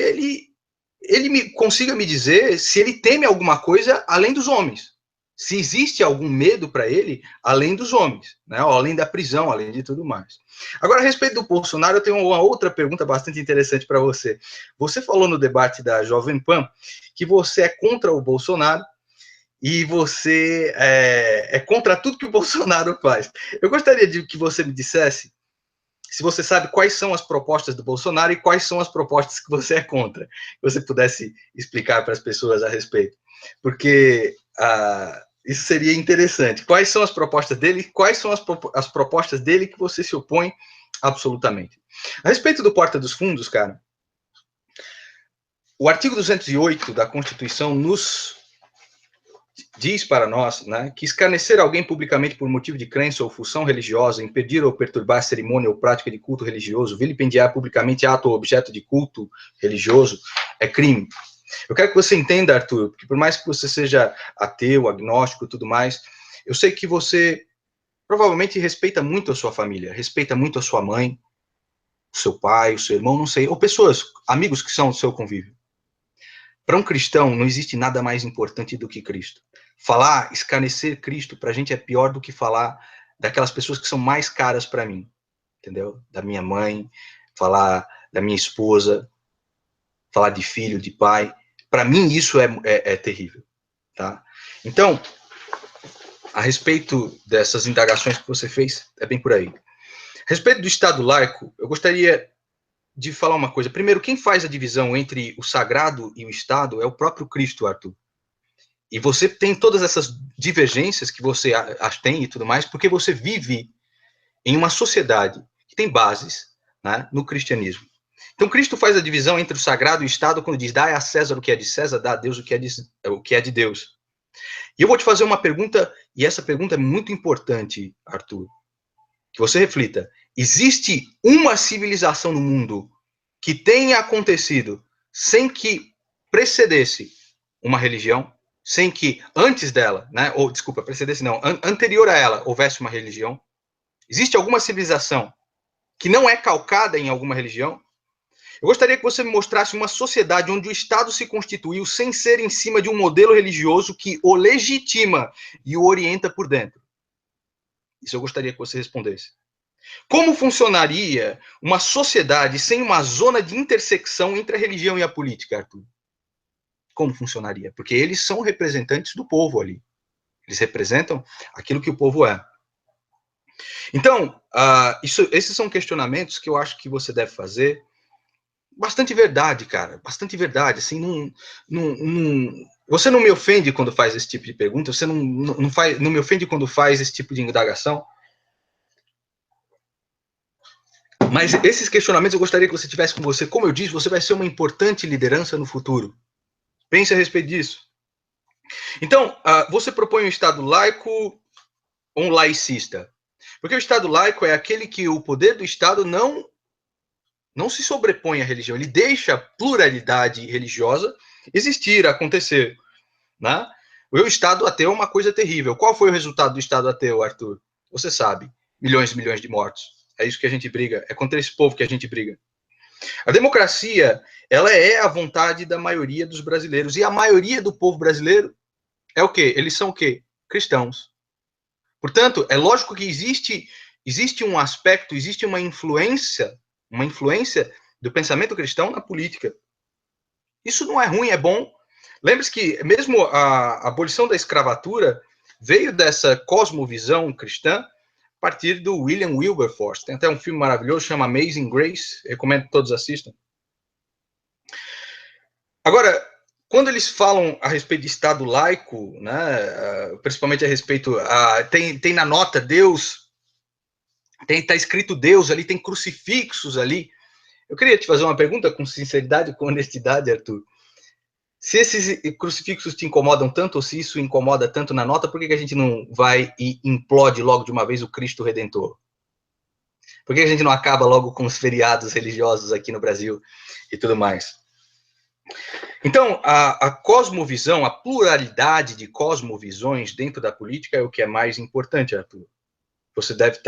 ele consiga me dizer se ele teme alguma coisa além dos homens. Se existe algum medo para ele além dos homens, né? Ou além da prisão, além de tudo mais. Agora, a respeito do Bolsonaro, eu tenho uma outra pergunta bastante interessante para você. Você falou no debate da Jovem Pan que você é contra o Bolsonaro e você é contra tudo que o Bolsonaro faz. Eu gostaria de que você me dissesse se você sabe quais são as propostas do Bolsonaro e quais são as propostas que você é contra. Que você pudesse explicar para as pessoas a respeito. Porque isso seria interessante. Quais são as propostas dele e quais são as propostas dele que você se opõe absolutamente. A respeito do Porta dos Fundos, cara, o artigo 208 da Constituição nos diz para nós, né, que escarnecer alguém publicamente por motivo de crença ou função religiosa, impedir ou perturbar a cerimônia ou prática de culto religioso, vilipendiar publicamente ato ou objeto de culto religioso, é crime. Eu quero que você entenda, Arthur, porque por mais que você seja ateu, agnóstico e tudo mais, eu sei que você provavelmente respeita muito a sua família, respeita muito a sua mãe, o seu pai, o seu irmão, não sei, ou pessoas, amigos que são do seu convívio. Para um cristão, não existe nada mais importante do que Cristo. Falar, escarnecer Cristo, para a gente é pior do que falar daquelas pessoas que são mais caras para mim, entendeu? Da minha mãe, falar da minha esposa, falar de filho, de pai. Para mim, isso é terrível, tá? Então, a respeito dessas indagações que você fez, é bem por aí. A respeito do Estado laico, eu gostaria de falar uma coisa. Primeiro, quem faz a divisão entre o sagrado e o Estado é o próprio Cristo, Arthur. E você tem todas essas divergências que você as tem e tudo mais, porque você vive em uma sociedade que tem bases, né, no cristianismo. Então, Cristo faz a divisão entre o sagrado e o Estado quando diz, dá a César o que é de César, dá a Deus o que é de Deus. E eu vou te fazer uma pergunta, e essa pergunta é muito importante, Arthur, que você reflita. Existe uma civilização no mundo que tenha acontecido sem que precedesse uma religião, sem que antes dela, né, ou desculpa, precedesse não, anterior a ela houvesse uma religião? Existe alguma civilização que não é calcada em alguma religião? Eu gostaria que você me mostrasse uma sociedade onde o Estado se constituiu sem ser em cima de um modelo religioso que o legitima e o orienta por dentro. Isso eu gostaria que você respondesse. Como funcionaria uma sociedade sem uma zona de intersecção entre a religião e a política, Arthur? Como funcionaria? Porque eles são representantes do povo ali. Eles representam aquilo que o povo é. Então, esses são questionamentos que eu acho que você deve fazer. Bastante verdade, cara. Bastante verdade. Assim, você não me ofende quando faz esse tipo de pergunta, você não me ofende quando faz esse tipo de indagação. Mas esses questionamentos eu gostaria que você tivesse com você. Como eu disse, você vai ser uma importante liderança no futuro. Pense a respeito disso. Então, você propõe um Estado laico ou um laicista? Porque o Estado laico é aquele que o poder do Estado não se sobrepõe à religião. Ele deixa a pluralidade religiosa existir, acontecer. Né? O Estado ateu é uma coisa terrível. Qual foi o resultado do Estado ateu, Arthur? Você sabe. Milhões e milhões de mortos. É isso que a gente briga. É contra esse povo que a gente briga. A democracia, ela é a vontade da maioria dos brasileiros. E a maioria do povo brasileiro é o quê? Eles são o quê? Cristãos. Portanto, é lógico que existe um aspecto, existe uma influência do pensamento cristão na política. Isso não é ruim, é bom. Lembre-se que mesmo a abolição da escravatura veio dessa cosmovisão cristã a partir do William Wilberforce. Tem até um filme maravilhoso, chama Amazing Grace. Recomendo que todos assistam. Agora, quando eles falam a respeito de Estado laico, né, principalmente a respeito, tem na nota Deus, tá escrito Deus ali, tem crucifixos ali. Eu queria te fazer uma pergunta com sinceridade e com honestidade, Arthur. Se esses crucifixos te incomodam tanto, ou se isso incomoda tanto na nota, por que a gente não vai e implode logo de uma vez o Cristo Redentor? Por que a gente não acaba logo com os feriados religiosos aqui no Brasil e tudo mais? Então, a cosmovisão, a pluralidade de cosmovisões dentro da política é o que é mais importante, Arthur. Você deve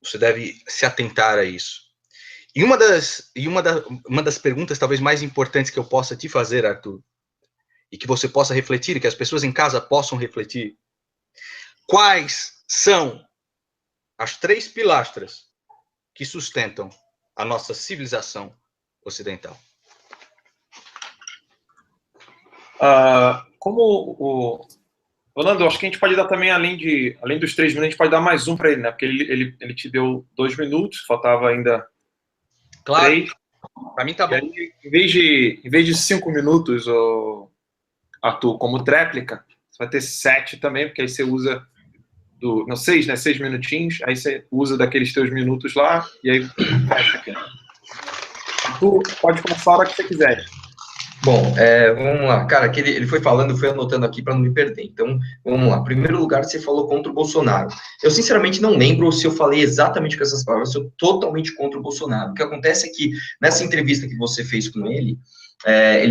você deve se atentar a isso. E uma das perguntas talvez mais importantes que eu possa te fazer, Arthur, e que você possa refletir, e que as pessoas em casa possam refletir, quais são as 3 pilastras que sustentam a nossa civilização ocidental? Orlando, acho que a gente pode dar também, além dos 3 minutos, a gente pode dar mais um para ele, né? Porque ele te deu 2 minutos, faltava ainda... Claro, 3. Para mim tá bom. Aí, em vez de 5 minutos, Arthur, como tréplica, você vai ter 7 também, porque aí você usa 6, né? 6 minutinhos, aí você usa daqueles teus minutos lá, e aí fecha aqui. Arthur, pode começar a hora que você quiser. Bom, vamos lá. Cara, que ele foi falando, eu fui anotando aqui para não me perder. Então, vamos lá. Em primeiro lugar, você falou contra o Bolsonaro. Eu, sinceramente, não lembro se eu falei exatamente com essas palavras, eu sou totalmente contra o Bolsonaro. O que acontece é que, nessa entrevista que você fez com ele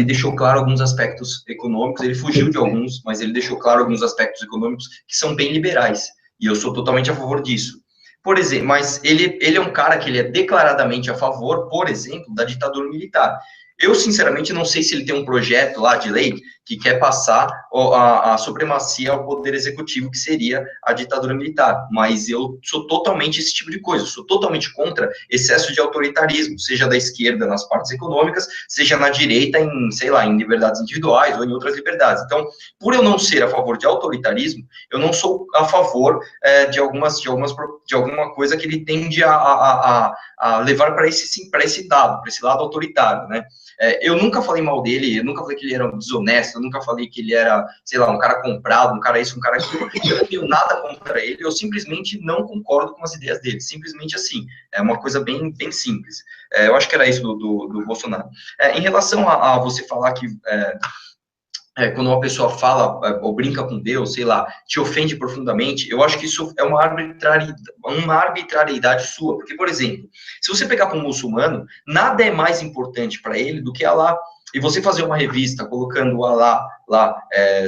deixou claro alguns aspectos econômicos, ele fugiu de alguns, mas ele deixou claro alguns aspectos econômicos que são bem liberais. E eu sou totalmente a favor disso. Por exemplo, mas ele é um cara que ele é declaradamente a favor, por exemplo, da ditadura militar. Eu, sinceramente, não sei se ele tem um projeto lá de lei que quer passar a supremacia ao poder executivo, que seria a ditadura militar. Mas eu sou totalmente esse tipo de coisa. Eu sou totalmente contra excesso de autoritarismo, seja da esquerda nas partes econômicas, seja na direita em, sei lá, em liberdades individuais ou em outras liberdades. Então, por eu não ser a favor de autoritarismo, eu não sou a favor de alguma coisa que ele tende a levar para esse lado autoritário, né? Eu nunca falei mal dele, eu nunca falei que ele era desonesto, eu nunca falei que ele era, sei lá, um cara comprado, um cara isso, um cara aquilo. Eu não tenho nada contra ele, eu simplesmente não concordo com as ideias dele, simplesmente assim. É uma coisa bem, bem simples. Eu acho que era isso do Bolsonaro. Em relação a você falar que... quando uma pessoa fala ou brinca com Deus, sei lá, te ofende profundamente, eu acho que isso é uma arbitrariedade sua. Porque, por exemplo, se você pegar para um muçulmano, nada é mais importante para ele do que Alá. E você fazer uma revista colocando o Alá lá,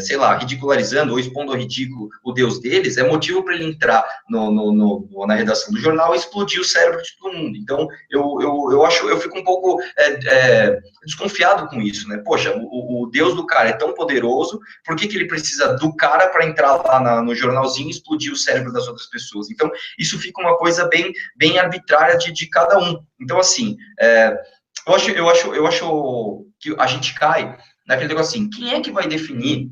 sei lá, ridicularizando ou expondo ao ridículo o Deus deles, é motivo para ele entrar na redação do jornal e explodir o cérebro de todo mundo. Então, eu fico um pouco desconfiado com isso, né? Poxa, o Deus do cara é tão poderoso, por que ele precisa do cara para entrar lá no jornalzinho e explodir o cérebro das outras pessoas? Então, isso fica uma coisa bem, bem arbitrária de cada um. Então, assim, eu acho que a gente cai naquele negócio assim, quem é que vai definir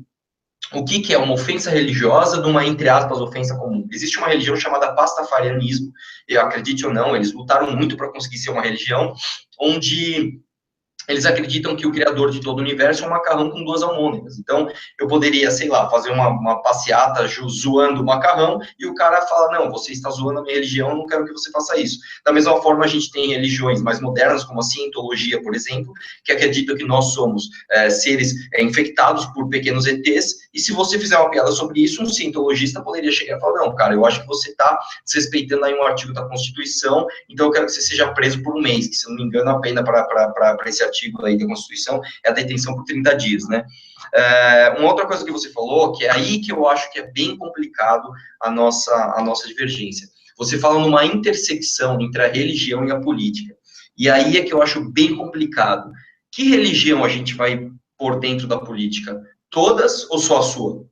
o que é uma ofensa religiosa de uma, entre aspas, ofensa comum? Existe uma religião chamada pastafarianismo, e acredite ou não, eles lutaram muito para conseguir ser uma religião onde eles acreditam que o criador de todo o universo é um macarrão com 2 almôndegas. Então, eu poderia, sei lá, fazer uma passeata zoando o macarrão, e o cara fala, não, você está zoando a minha religião, eu não quero que você faça isso. Da mesma forma, a gente tem religiões mais modernas, como a cientologia, por exemplo, que acredita que nós somos seres infectados por pequenos ETs, e se você fizer uma piada sobre isso, um cientologista poderia chegar e falar, não, cara, eu acho que você está desrespeitando aí um artigo da Constituição, então eu quero que você seja preso por 1 mês, que, se eu não me engano, a pena para esse artigo aí da Constituição é a detenção por 30 dias, né? Uma outra coisa que você falou, que é aí que eu acho que é bem complicado a nossa divergência. Você fala numa intersecção entre a religião e a política. E aí é que eu acho bem complicado. Que religião a gente vai pôr dentro da política? Todas ou só a sua?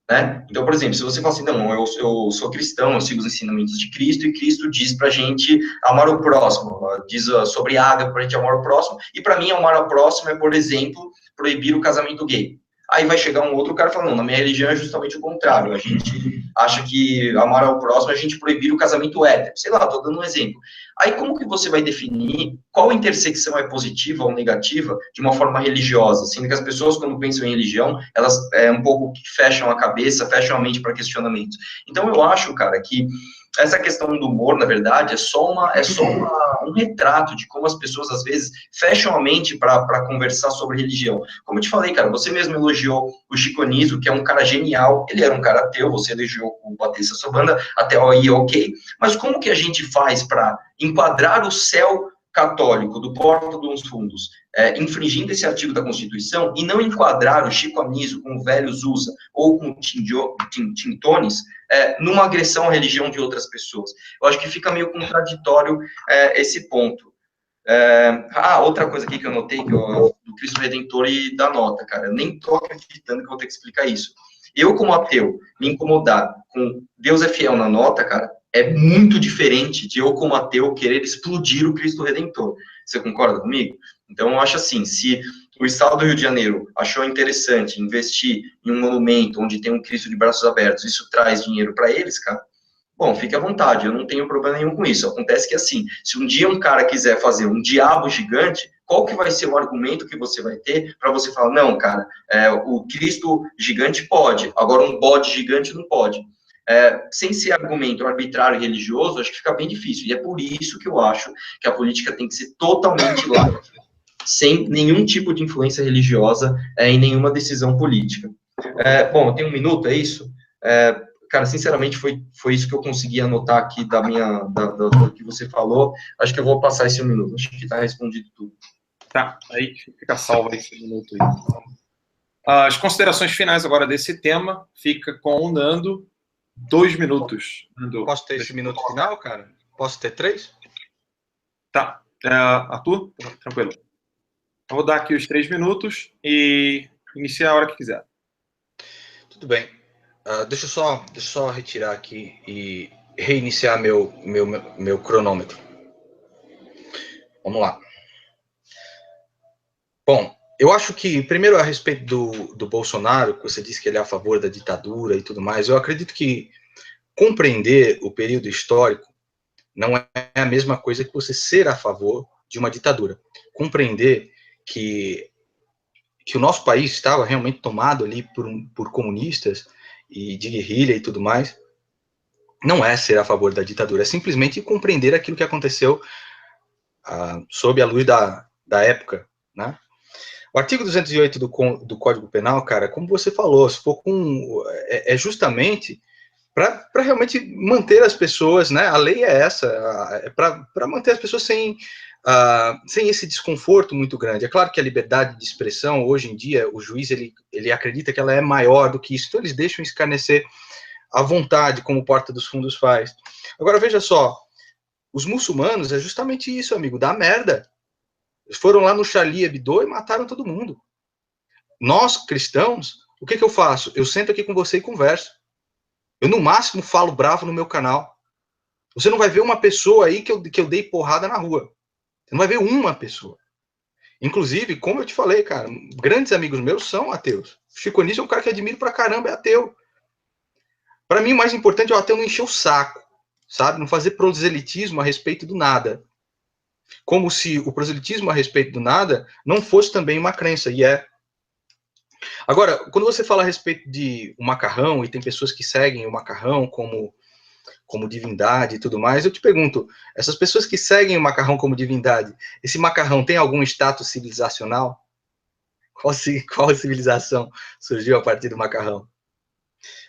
Né? Então, por exemplo, se você fala assim, não, eu sou cristão, eu sigo os ensinamentos de Cristo, e Cristo diz pra gente amar o próximo, diz sobre água pra gente amar o próximo, e para mim amar o próximo é, por exemplo, proibir o casamento gay. Aí vai chegar um outro cara falando, não, na minha religião é justamente o contrário, a gente acha que amar ao próximo, a gente proibir o casamento hétero, sei lá, tô dando um exemplo. Aí como que você vai definir qual intersecção é positiva ou negativa de uma forma religiosa, sendo que as pessoas, quando pensam em religião, elas um pouco fecham a cabeça, fecham a mente para questionamentos. Então eu acho, cara, que essa questão do humor, na verdade, é só um retrato de como as pessoas, às vezes, fecham a mente para conversar sobre religião. Como eu te falei, cara, você mesmo elogiou o Chico Anísio, que é um cara genial, ele era um cara ateu, você elogiou o Batista Sobanda, até aí, ok. Mas como que a gente faz para enquadrar o céu católico do Porta dos Fundos, infringindo esse artigo da Constituição, e não enquadrar o Chico Anísio com o velho Zusa ou com o Tim Tones, numa agressão à religião de outras pessoas? Eu acho que fica meio contraditório esse ponto. Outra coisa aqui que eu notei, que do Cristo Redentor e da nota, cara, eu nem tô acreditando que eu vou ter que explicar isso. Eu, como ateu, me incomodar com Deus é fiel na nota, cara, é muito diferente de eu, como ateu, querer explodir o Cristo Redentor. Você concorda comigo? Então, eu acho assim, se o Estado do Rio de Janeiro achou interessante investir em um monumento onde tem um Cristo de braços abertos, isso traz dinheiro para eles, cara, bom, fique à vontade, eu não tenho problema nenhum com isso. Acontece que, assim, se um dia um cara quiser fazer um diabo gigante, qual que vai ser o argumento que você vai ter para você falar, não, cara, o Cristo gigante pode, agora um bode gigante não pode. Sem ser argumento arbitrário e religioso, acho que fica bem difícil. E é por isso que eu acho que a política tem que ser totalmente laica, sem nenhum tipo de influência religiosa em nenhuma decisão política. Bom, eu tenho um minuto, é isso? Cara, sinceramente, foi isso que eu consegui anotar aqui do que você falou. Acho que eu vou passar esse 1 minuto. Acho que está respondido tudo. Tá, aí fica salvo esse minuto aí. As considerações finais agora desse tema fica com o Nando. 2 minutos. Nando. Posso ter esse minuto final, cara? Posso ter 3? Tá. Arthur? Tranquilo. Eu vou dar aqui os 3 minutos e iniciar a hora que quiser. Tudo bem. Deixa eu só retirar aqui e reiniciar meu cronômetro. Vamos lá. Bom, eu acho que, primeiro, a respeito do Bolsonaro, que você disse que ele é a favor da ditadura e tudo mais, eu acredito que compreender o período histórico não é a mesma coisa que você ser a favor de uma ditadura. Compreender que o nosso país estava realmente tomado ali por comunistas e de guerrilha e tudo mais, não é ser a favor da ditadura, é simplesmente compreender aquilo que aconteceu sob a luz da época, né? O artigo 208 do Código Penal, cara, como você falou, se for justamente para realmente manter as pessoas, né? A lei é essa, para manter as pessoas sem esse desconforto muito grande. É claro que a liberdade de expressão, hoje em dia, o juiz ele acredita que ela é maior do que isso, então eles deixam escarnecer à vontade, como o Porta dos Fundos faz. Agora, veja só, os muçulmanos é justamente isso, amigo, dá merda. Eles foram lá no Charlie Hebdo e mataram todo mundo. Nós, cristãos, o que eu faço? Eu sento aqui com você e converso. Eu, no máximo, falo bravo no meu canal. Você não vai ver uma pessoa aí que eu dei porrada na rua. Você não vai ver uma pessoa. Inclusive, como eu te falei, cara, grandes amigos meus são ateus. Chico Anísio é um cara que eu admiro pra caramba, é ateu. Para mim, o mais importante é o ateu não encher o saco, sabe? Não fazer proselitismo a respeito do nada. Como se o proselitismo a respeito do nada não fosse também uma crença, e é. Agora, quando você fala a respeito de um macarrão, e tem pessoas que seguem o macarrão como divindade e tudo mais, eu te pergunto, essas pessoas que seguem o macarrão como divindade, esse macarrão tem algum status civilizacional? Qual civilização surgiu a partir do macarrão?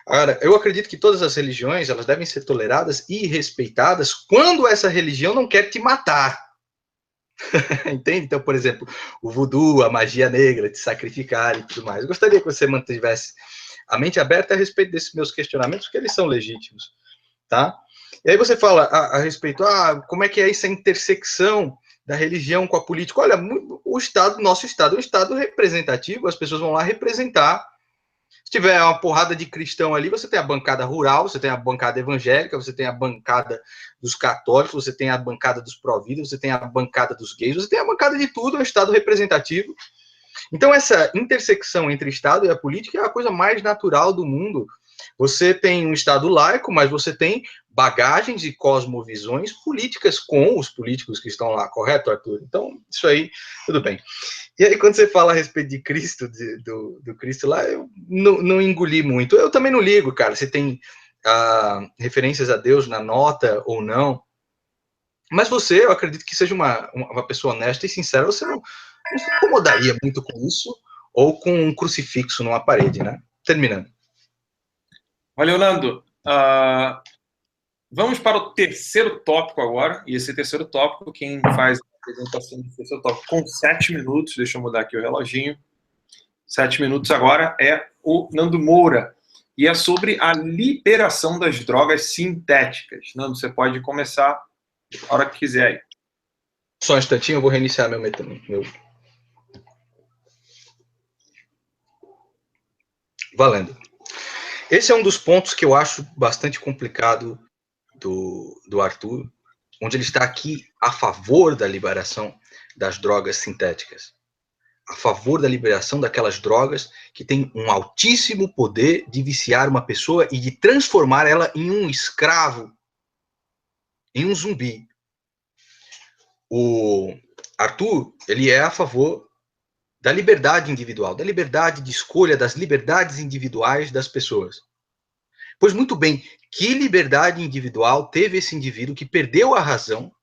Agora, eu acredito que todas as religiões, elas devem ser toleradas e respeitadas quando essa religião não quer te matar. Entende? Então, por exemplo, o voodoo, a magia negra, de sacrificar e tudo mais. Eu gostaria que você mantivesse a mente aberta a respeito desses meus questionamentos, porque eles são legítimos, tá? E aí você fala a respeito, como é que é essa intersecção da religião com a política? Olha, nosso Estado é um Estado representativo, as pessoas vão lá representar. Se tiver uma porrada de cristão ali, você tem a bancada rural, você tem a bancada evangélica, você tem a bancada dos católicos, você tem a bancada dos pró-vida, você tem a bancada dos gays, você tem a bancada de tudo, é um Estado representativo. Então, essa intersecção entre Estado e a política é a coisa mais natural do mundo. Você tem um Estado laico, mas você tem bagagens e cosmovisões políticas com os políticos que estão lá, correto, Arthur? Então, isso aí, tudo bem. E aí, quando você fala a respeito de Cristo, do Cristo lá, eu não engoli muito. Eu também não ligo, cara, se tem referências a Deus na nota ou não. Mas você, eu acredito que seja uma pessoa honesta e sincera, você não se incomodaria muito com isso, ou com um crucifixo numa parede, né? Terminando. Valeu, Nando. Vamos para o terceiro tópico agora. E esse terceiro tópico, quem faz a apresentação do terceiro tópico com 7 minutos, deixa eu mudar aqui o reloginho. 7 minutos agora é o Nando Moura. E é sobre a liberação das drogas sintéticas. Nando, você pode começar a hora que quiser aí. Só um instantinho, eu vou reiniciar meu. Valendo. Esse é um dos pontos que eu acho bastante complicado do Arthur, onde ele está aqui a favor da liberação das drogas sintéticas. A favor da liberação daquelas drogas que têm um altíssimo poder de viciar uma pessoa e de transformar ela em um escravo, em um zumbi. O Arthur, ele é a favor da liberdade individual, da liberdade de escolha, das liberdades individuais das pessoas. Pois muito bem, que liberdade individual teve esse indivíduo que perdeu a razão,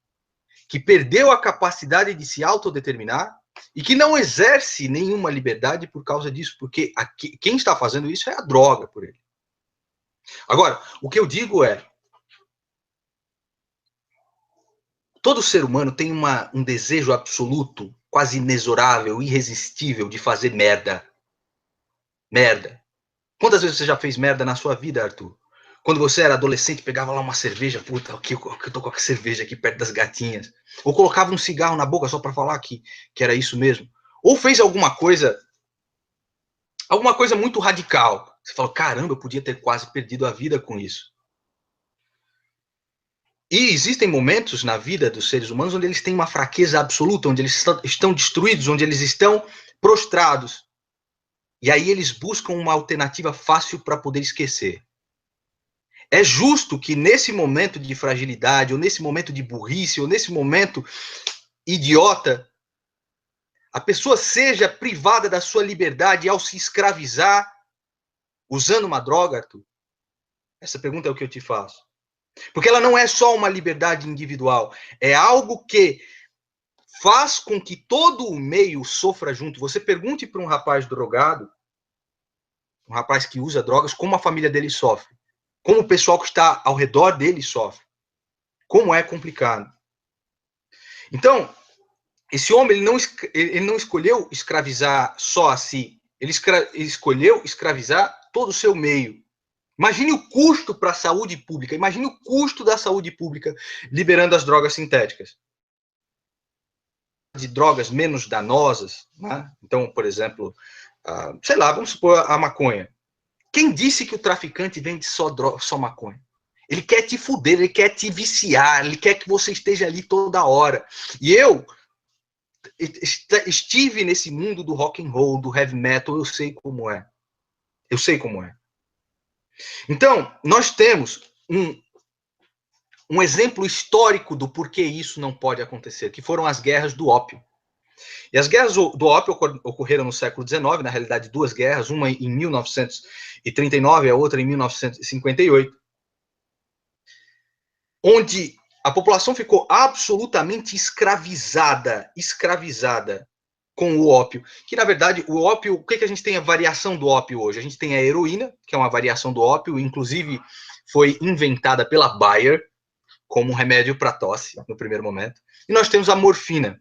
que perdeu a capacidade de se autodeterminar e que não exerce nenhuma liberdade por causa disso, porque quem está fazendo isso é a droga por ele. Agora, o que eu digo é, todo ser humano tem um desejo absoluto, quase inexorável, irresistível de fazer merda. Merda. Quantas vezes você já fez merda na sua vida, Arthur? Quando você era adolescente, pegava lá uma cerveja, puta, aqui eu tô com a cerveja aqui perto das gatinhas. Ou colocava um cigarro na boca só para falar que era isso mesmo. Ou fez alguma coisa muito radical. Você falou, caramba, eu podia ter quase perdido a vida com isso. E existem momentos na vida dos seres humanos onde eles têm uma fraqueza absoluta, onde eles estão destruídos, onde eles estão prostrados. E aí eles buscam uma alternativa fácil para poder esquecer. É justo que nesse momento de fragilidade, ou nesse momento de burrice, ou nesse momento idiota, a pessoa seja privada da sua liberdade ao se escravizar usando uma droga, Arthur? Essa pergunta é o que eu te faço. Porque ela não é só uma liberdade individual, é algo que faz com que todo o meio sofra junto. Você pergunte para um rapaz drogado, um rapaz que usa drogas, como a família dele sofre. Como o pessoal que está ao redor dele sofre. Como é complicado. Então, esse homem ele não escolheu escravizar só a si. Ele escolheu escravizar todo o seu meio. Imagine o custo para a saúde pública. Imagine o custo da saúde pública liberando as drogas sintéticas. De drogas menos danosas. Né? Então, por exemplo, sei lá, vamos supor a maconha. Quem disse que o traficante vende só maconha? Ele quer te fuder, ele quer te viciar, ele quer que você esteja ali toda hora. E eu estive nesse mundo do rock and roll, do heavy metal, eu sei como é. Eu sei como é. Então, nós temos um exemplo histórico do porquê isso não pode acontecer, que foram as guerras do ópio. E as guerras do ópio ocorreram no século XIX, na realidade 2 guerras, uma em 1939 e a outra em 1958, onde a população ficou absolutamente escravizada com o ópio. Que, na verdade, o ópio, o que a gente tem a variação do ópio hoje? A gente tem a heroína, que é uma variação do ópio, inclusive foi inventada pela Bayer como um remédio para tosse, no primeiro momento. E nós temos a morfina.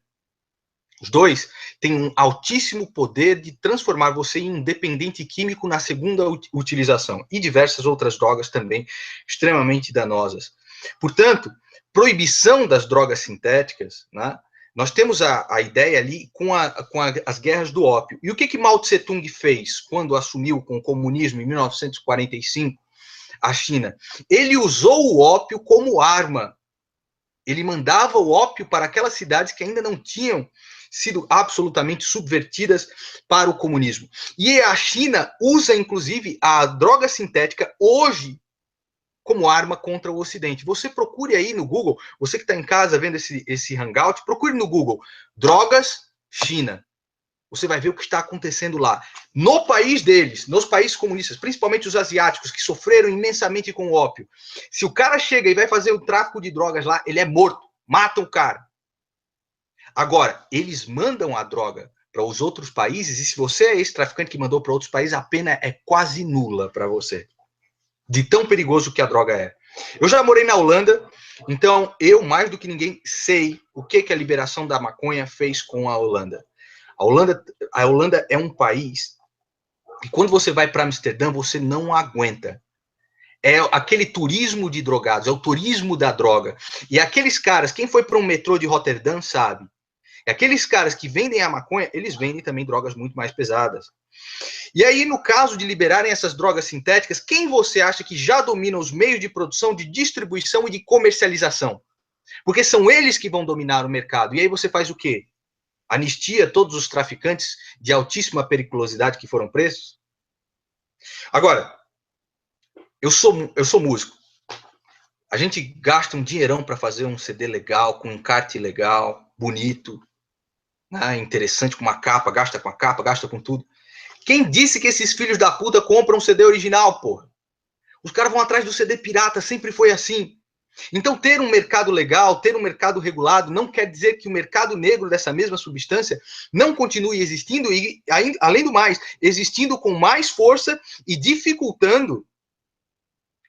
Os dois têm um altíssimo poder de transformar você em um dependente químico na segunda utilização. E diversas outras drogas também extremamente danosas. Portanto, proibição das drogas sintéticas, né? Nós temos a ideia ali com as guerras do ópio. E o que Mao Tse-tung fez quando assumiu com o comunismo em 1945 a China? Ele usou o ópio como arma. Ele mandava o ópio para aquelas cidades que ainda não tinham sido absolutamente subvertidas para o comunismo. E a China usa, inclusive, a droga sintética hoje como arma contra o Ocidente. Você procure aí no Google, você que está em casa vendo esse hangout, procure no Google, drogas China. Você vai ver o que está acontecendo lá. No país deles, nos países comunistas, principalmente os asiáticos, que sofreram imensamente com o ópio. Se o cara chega e vai fazer o tráfico de drogas lá, ele é morto. Matam o cara. Agora, eles mandam a droga para os outros países, e se você é esse traficante que mandou para outros países, a pena é quase nula para você. De tão perigoso que a droga é. Eu já morei na Holanda, então eu, mais do que ninguém, sei o que a liberação da maconha fez com a Holanda. A Holanda é um país que quando você vai para Amsterdã, você não aguenta. É aquele turismo de drogados, é o turismo da droga. E aqueles caras, quem foi para um metrô de Roterdã sabe, aqueles caras que vendem a maconha, eles vendem também drogas muito mais pesadas. E aí, no caso de liberarem essas drogas sintéticas, quem você acha que já domina os meios de produção, de distribuição e de comercialização? Porque são eles que vão dominar o mercado. E aí você faz o quê? Anistia todos os traficantes de altíssima periculosidade que foram presos? Agora, eu sou músico. A gente gasta um dinheirão para fazer um CD legal, com um encarte legal, bonito, né, interessante, com uma capa, gasta com tudo. Quem disse que esses filhos da puta compram um CD original, porra? Os caras vão atrás do CD pirata, sempre foi assim. Então, ter um mercado legal, ter um mercado regulado, não quer dizer que o mercado negro dessa mesma substância não continue existindo e, além do mais, existindo com mais força e dificultando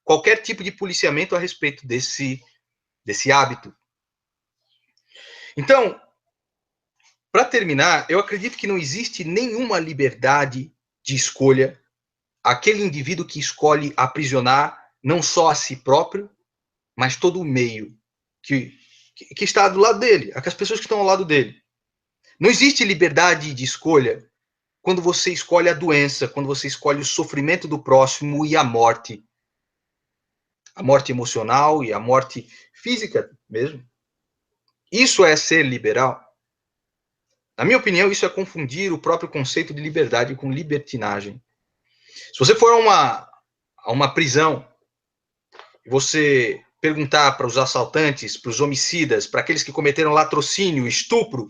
qualquer tipo de policiamento a respeito desse hábito. Então, para terminar, eu acredito que não existe nenhuma liberdade de escolha. Aquele indivíduo que escolhe aprisionar não só a si próprio, mas todo o meio que está do lado dele, as pessoas que estão ao lado dele. Não existe liberdade de escolha quando você escolhe a doença, quando você escolhe o sofrimento do próximo e a morte. A morte emocional e a morte física mesmo. Isso é ser liberal. Na minha opinião, isso é confundir o próprio conceito de liberdade com libertinagem. Se você for a uma prisão e você perguntar para os assaltantes, para os homicidas, para aqueles que cometeram latrocínio, estupro,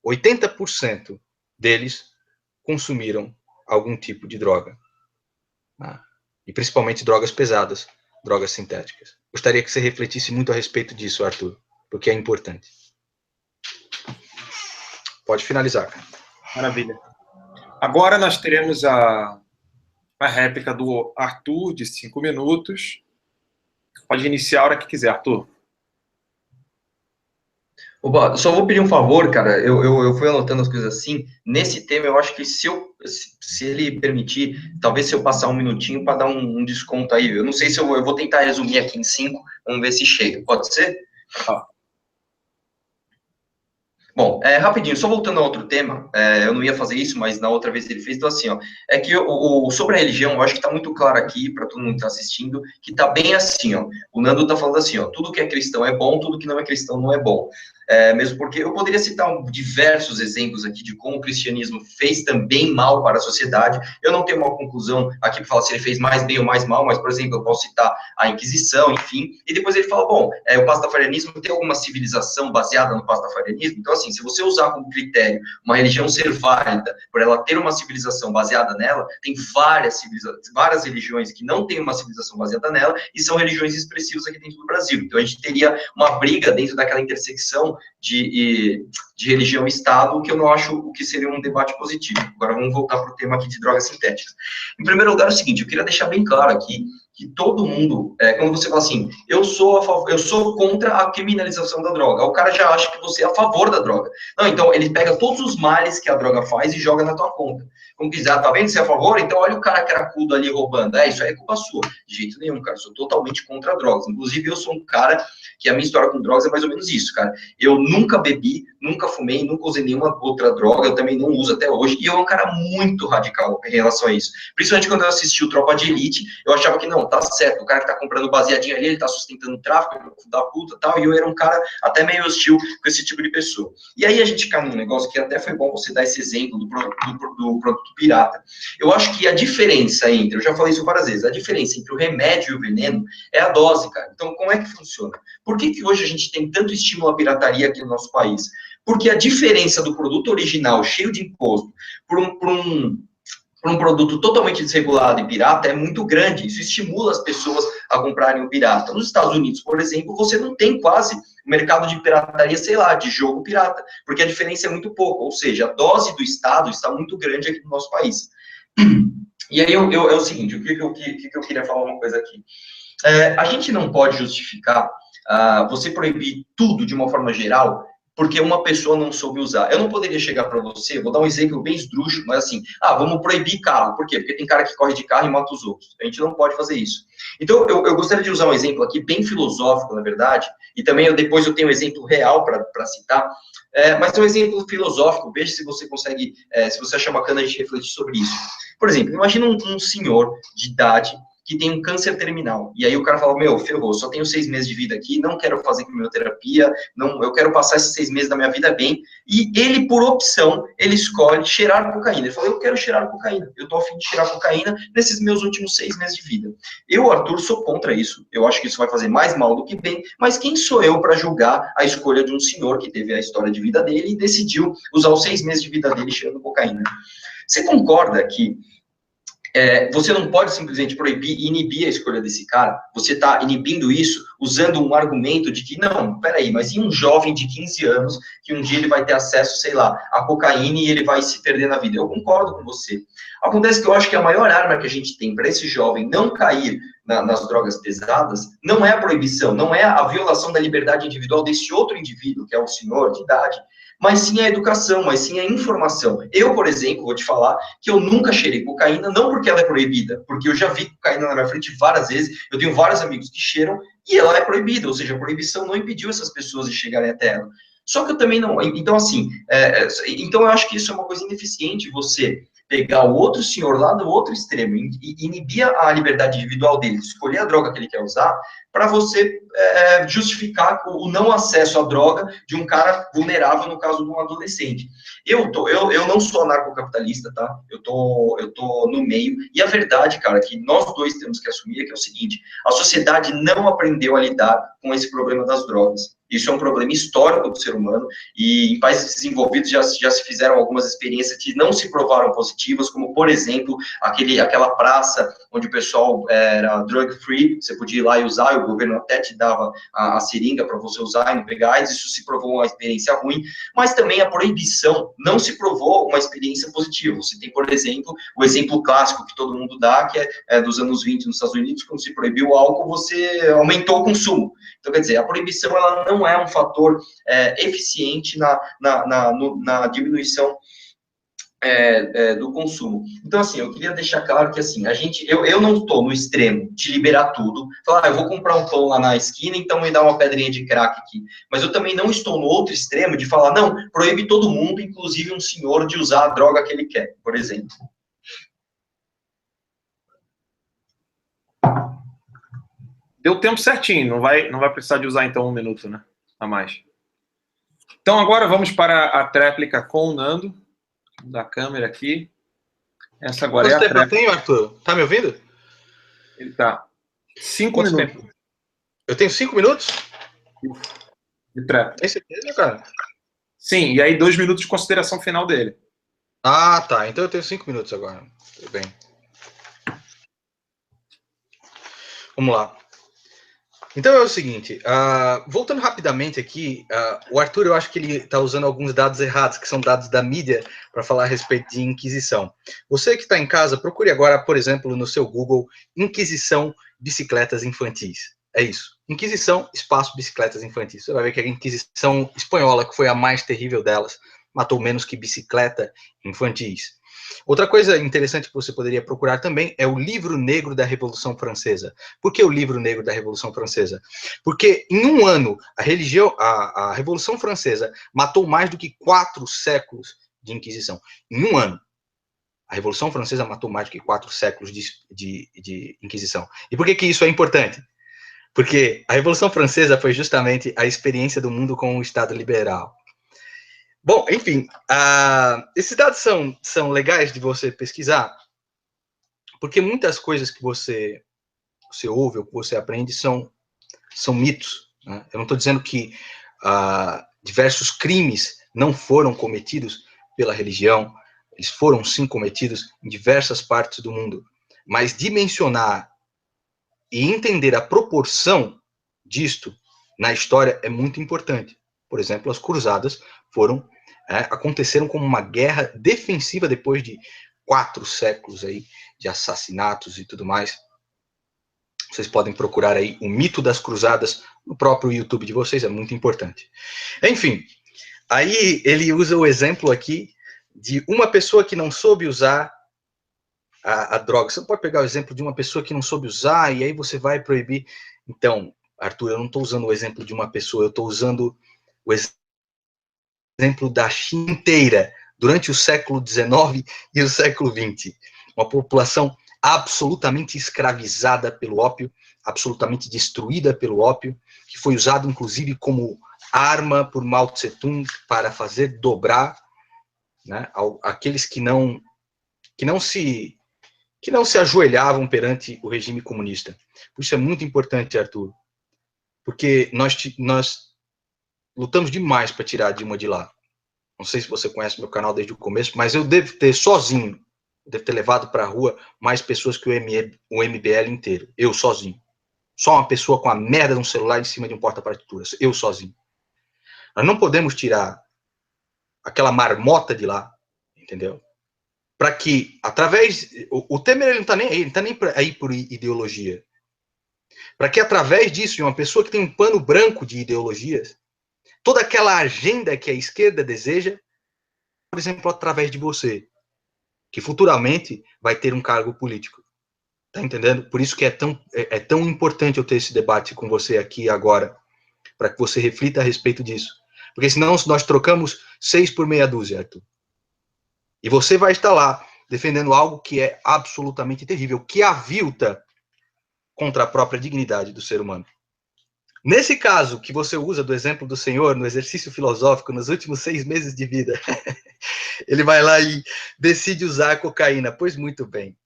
80% deles consumiram algum tipo de droga. E principalmente drogas pesadas, drogas sintéticas. Gostaria que você refletisse muito a respeito disso, Arthur, porque é importante. Pode finalizar, cara. Maravilha. Agora nós teremos a réplica do Arthur, de 5 minutos. Pode iniciar a hora que quiser, Arthur. Opa, só vou pedir um favor, cara. Eu fui anotando as coisas assim. Nesse tema, eu acho que se ele permitir, talvez se eu passar um minutinho para dar um desconto aí. Eu não sei se eu vou tentar resumir aqui em 5. Vamos ver se chega. Pode ser? Bom, rapidinho, só voltando a outro tema, eu não ia fazer isso, mas na outra vez ele fez, então assim, ó, é que sobre a religião, eu acho que está muito claro aqui, para todo mundo que está assistindo, que está bem assim, ó, o Nando está falando assim, ó, tudo que é cristão é bom, tudo que não é cristão não é bom. Mesmo porque eu poderia citar diversos exemplos aqui de como o cristianismo fez também mal para a sociedade. Eu não tenho uma conclusão aqui para falar se ele fez mais bem ou mais mal, mas, por exemplo, eu posso citar a Inquisição, enfim, e depois ele fala, bom, o pastafarianismo tem alguma civilização baseada no pastafarianismo? Então, assim, se você usar como critério uma religião ser válida, por ela ter uma civilização baseada nela, tem várias religiões que não têm uma civilização baseada nela e são religiões expressivas aqui dentro do Brasil. Então, a gente teria uma briga dentro daquela intersecção de religião e Estado, que eu não acho que seria um debate positivo. Agora vamos voltar para o tema aqui de drogas sintéticas. Em primeiro lugar, é o seguinte, eu queria deixar bem claro aqui que todo mundo, quando você fala assim, eu sou contra a criminalização da droga, o cara já acha que você é a favor da droga. Não, então ele pega todos os males que a droga faz e joga na tua conta. Como quiser, tá vendo? Você é a favor? Então olha o cara cracudo ali roubando. Isso aí é culpa sua. De jeito nenhum, cara. Eu sou totalmente contra drogas. Inclusive, eu sou um cara que a minha história com drogas é mais ou menos isso, cara. Eu nunca bebi, nunca fumei, nunca usei nenhuma outra droga, eu também não uso até hoje, e eu sou um cara muito radical em relação a isso. Principalmente quando eu assisti o Tropa de Elite, eu achava que não, tá certo, o cara que tá comprando baseadinho ali, ele tá sustentando o tráfico, ele é um filho da puta e tal, e eu era um cara até meio hostil com esse tipo de pessoa. E aí a gente cai num negócio que até foi bom você dar esse exemplo do produto pirata. Eu acho que a diferença entre, eu já falei isso várias vezes, a diferença entre o remédio e o veneno é a dose, cara. Então, como é que funciona? Por que que hoje a gente tem tanto estímulo à pirataria aqui no nosso país? Porque a diferença do produto original, cheio de imposto, por um produto totalmente desregulado e pirata é muito grande. Isso estimula as pessoas a comprarem o pirata. Nos Estados Unidos, por exemplo, você não tem quase mercado de pirataria, sei lá, de jogo pirata, porque a diferença é muito pouco, ou seja, a dose do Estado está muito grande aqui no nosso país. E aí é o seguinte, o que eu queria falar uma coisa aqui. A gente não pode justificar você proibir tudo de uma forma geral porque uma pessoa não soube usar. Eu não poderia chegar para você, vou dar um exemplo bem esdrúxulo, mas assim, vamos proibir carro. Por quê? Porque tem cara que corre de carro e mata os outros. A gente não pode fazer isso. Então, eu gostaria de usar um exemplo aqui, bem filosófico, na verdade, e também depois eu tenho um exemplo real para citar, mas é um exemplo filosófico, veja se você consegue, se você achar bacana a gente refletir sobre isso. Por exemplo, imagina um senhor de idade que tem um câncer terminal. E aí o cara fala, meu, ferrou, só tenho 6 meses de vida aqui, não quero fazer quimioterapia, eu quero passar esses 6 meses da minha vida bem. E ele, por opção, ele escolhe cheirar cocaína. Ele fala, eu quero cheirar cocaína, eu tô a fim de cheirar cocaína nesses meus últimos 6 meses de vida. Eu, Arthur, sou contra isso. Eu acho que isso vai fazer mais mal do que bem, mas quem sou eu para julgar a escolha de um senhor que teve a história de vida dele e decidiu usar os 6 meses de vida dele cheirando cocaína? Você concorda que você não pode simplesmente proibir e inibir a escolha desse cara? Você está inibindo isso usando um argumento de que, não, peraí, mas e um jovem de 15 anos que um dia ele vai ter acesso, sei lá, a cocaína e ele vai se perder na vida? Eu concordo com você. Acontece que eu acho que a maior arma que a gente tem para esse jovem não cair nas drogas pesadas não é a proibição, não é a violação da liberdade individual desse outro indivíduo, que é o senhor de idade, mas sim a educação, mas sim a informação. Eu, por exemplo, vou te falar que eu nunca cheirei cocaína, não porque ela é proibida, porque eu já vi cocaína na minha frente várias vezes, eu tenho vários amigos que cheiram, e ela é proibida, ou seja, a proibição não impediu essas pessoas de chegarem até ela. Só que eu também não... Então, assim, então eu acho que isso é uma coisa ineficiente, você pegar o outro senhor lá do outro extremo e inibir a liberdade individual dele, escolher a droga que ele quer usar, para você justificar o não acesso à droga de um cara vulnerável, no caso de um adolescente. Eu não sou anarcocapitalista, tá? Eu tô no meio, e a verdade, cara, que nós dois temos que assumir é que é o seguinte, a sociedade não aprendeu a lidar com esse problema das drogas. Isso é um problema histórico do ser humano, e em países desenvolvidos já se fizeram algumas experiências que não se provaram positivas, como, por exemplo, aquela praça onde o pessoal era drug-free, você podia ir lá e usar, e o governo até te dava a seringa para você usar e não pegar AIDS, isso se provou uma experiência ruim, mas também a proibição não se provou uma experiência positiva. Você tem, por exemplo, o exemplo clássico que todo mundo dá, que é dos anos 20 nos Estados Unidos, quando se proibiu o álcool, você aumentou o consumo. Então, quer dizer, a proibição ela não é um fator eficiente na diminuição do consumo. Então, assim, eu queria deixar claro que, assim, eu não estou no extremo de liberar tudo, falar, eu vou comprar um pão lá na esquina, então me dá uma pedrinha de crack aqui. Mas eu também não estou no outro extremo de falar, não, proíbe todo mundo, inclusive um senhor, de usar a droga que ele quer, por exemplo. Deu tempo certinho, não vai precisar de usar, então, 1 minuto, né? A mais. Então, agora vamos para a tréplica com o Nando, da câmera aqui. Essa agora Quanto é a tempo tréplica. eu tenho, Arthur? Tá me ouvindo? Ele tá 5 Quanto minutos. tempo? Eu tenho 5 minutos? De tréplica. Tem certeza, cara? Sim, e aí 2 minutos de consideração final dele. Ah, tá. Então eu tenho 5 minutos agora. Tudo bem. Vamos lá. Então é o seguinte, voltando rapidamente aqui, o Arthur, eu acho que ele está usando alguns dados errados, que são dados da mídia, para falar a respeito de Inquisição. Você que está em casa, procure agora, por exemplo, no seu Google, Inquisição bicicletas infantis. É isso. Inquisição, espaço, bicicletas infantis. Você vai ver que a Inquisição espanhola, que foi a mais terrível delas, matou menos que bicicleta infantis. Outra coisa interessante que você poderia procurar também é o Livro Negro da Revolução Francesa. Por que o Livro Negro da Revolução Francesa? Porque em um ano a Revolução Francesa matou mais do que 4 séculos de Inquisição. Em um ano. A Revolução Francesa matou mais do que 4 séculos de Inquisição. E por que isso é importante? Porque a Revolução Francesa foi justamente a experiência do mundo com o Estado liberal. Bom, enfim, esses dados são legais de você pesquisar, porque muitas coisas que você ouve ou que você aprende são mitos. Né? Eu não estou dizendo que diversos crimes não foram cometidos pela religião, eles foram sim cometidos em diversas partes do mundo, mas dimensionar e entender a proporção disto na história é muito importante. Por exemplo, as cruzadas aconteceram como uma guerra defensiva depois de 4 séculos aí de assassinatos e tudo mais. Vocês podem procurar aí o mito das cruzadas no próprio YouTube de vocês, é muito importante. Enfim, aí ele usa o exemplo aqui de uma pessoa que não soube usar a droga. Você pode pegar o exemplo de uma pessoa que não soube usar e aí você vai proibir. Então, Arthur, eu não estou usando o exemplo de uma pessoa, eu estou usando o exemplo da China inteira, durante o século XIX e o século XX. Uma população absolutamente escravizada pelo ópio, absolutamente destruída pelo ópio, que foi usado, inclusive, como arma por Mao Tse-tung para fazer dobrar, né, aqueles que não se ajoelhavam perante o regime comunista. Por isso é muito importante, Arthur, porque nós lutamos demais para tirar a Dilma de lá. Não sei se você conhece meu canal desde o começo, mas eu devo ter sozinho, devo ter levado para a rua mais pessoas que o MBL inteiro. Eu sozinho. Só uma pessoa com a merda de um celular em cima de um porta-partituras. Eu sozinho. Nós não podemos tirar aquela marmota de lá, entendeu? Para que, através... O Temer, ele não está nem aí, ele não está nem aí por ideologia. Para que, através disso, de uma pessoa que tem um pano branco de ideologias, toda aquela agenda que a esquerda deseja, por exemplo, através de você, que futuramente vai ter um cargo político. Tá entendendo? Por isso que é tão importante eu ter esse debate com você aqui agora, para que você reflita a respeito disso. Porque senão nós trocamos 6 por meia dúzia, Arthur. E você vai estar lá defendendo algo que é absolutamente terrível, que avilta contra a própria dignidade do ser humano. Nesse caso que você usa do exemplo do Senhor, no exercício filosófico, nos últimos 6 meses de vida, ele vai lá e decide usar a cocaína. Pois muito bem.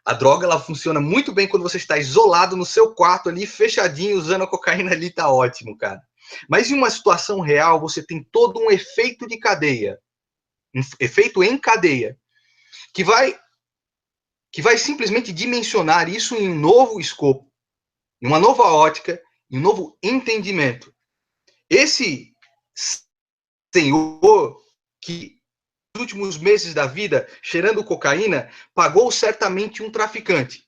A droga, ela funciona muito bem quando você está isolado no seu quarto ali, fechadinho, usando a cocaína ali, tá ótimo, cara. Mas em uma situação real, você tem todo um efeito de cadeia, um efeito em cadeia, que vai simplesmente dimensionar isso em um novo escopo, em uma nova ótica, em um novo entendimento. Esse senhor que nos últimos meses da vida, cheirando cocaína, pagou certamente um traficante.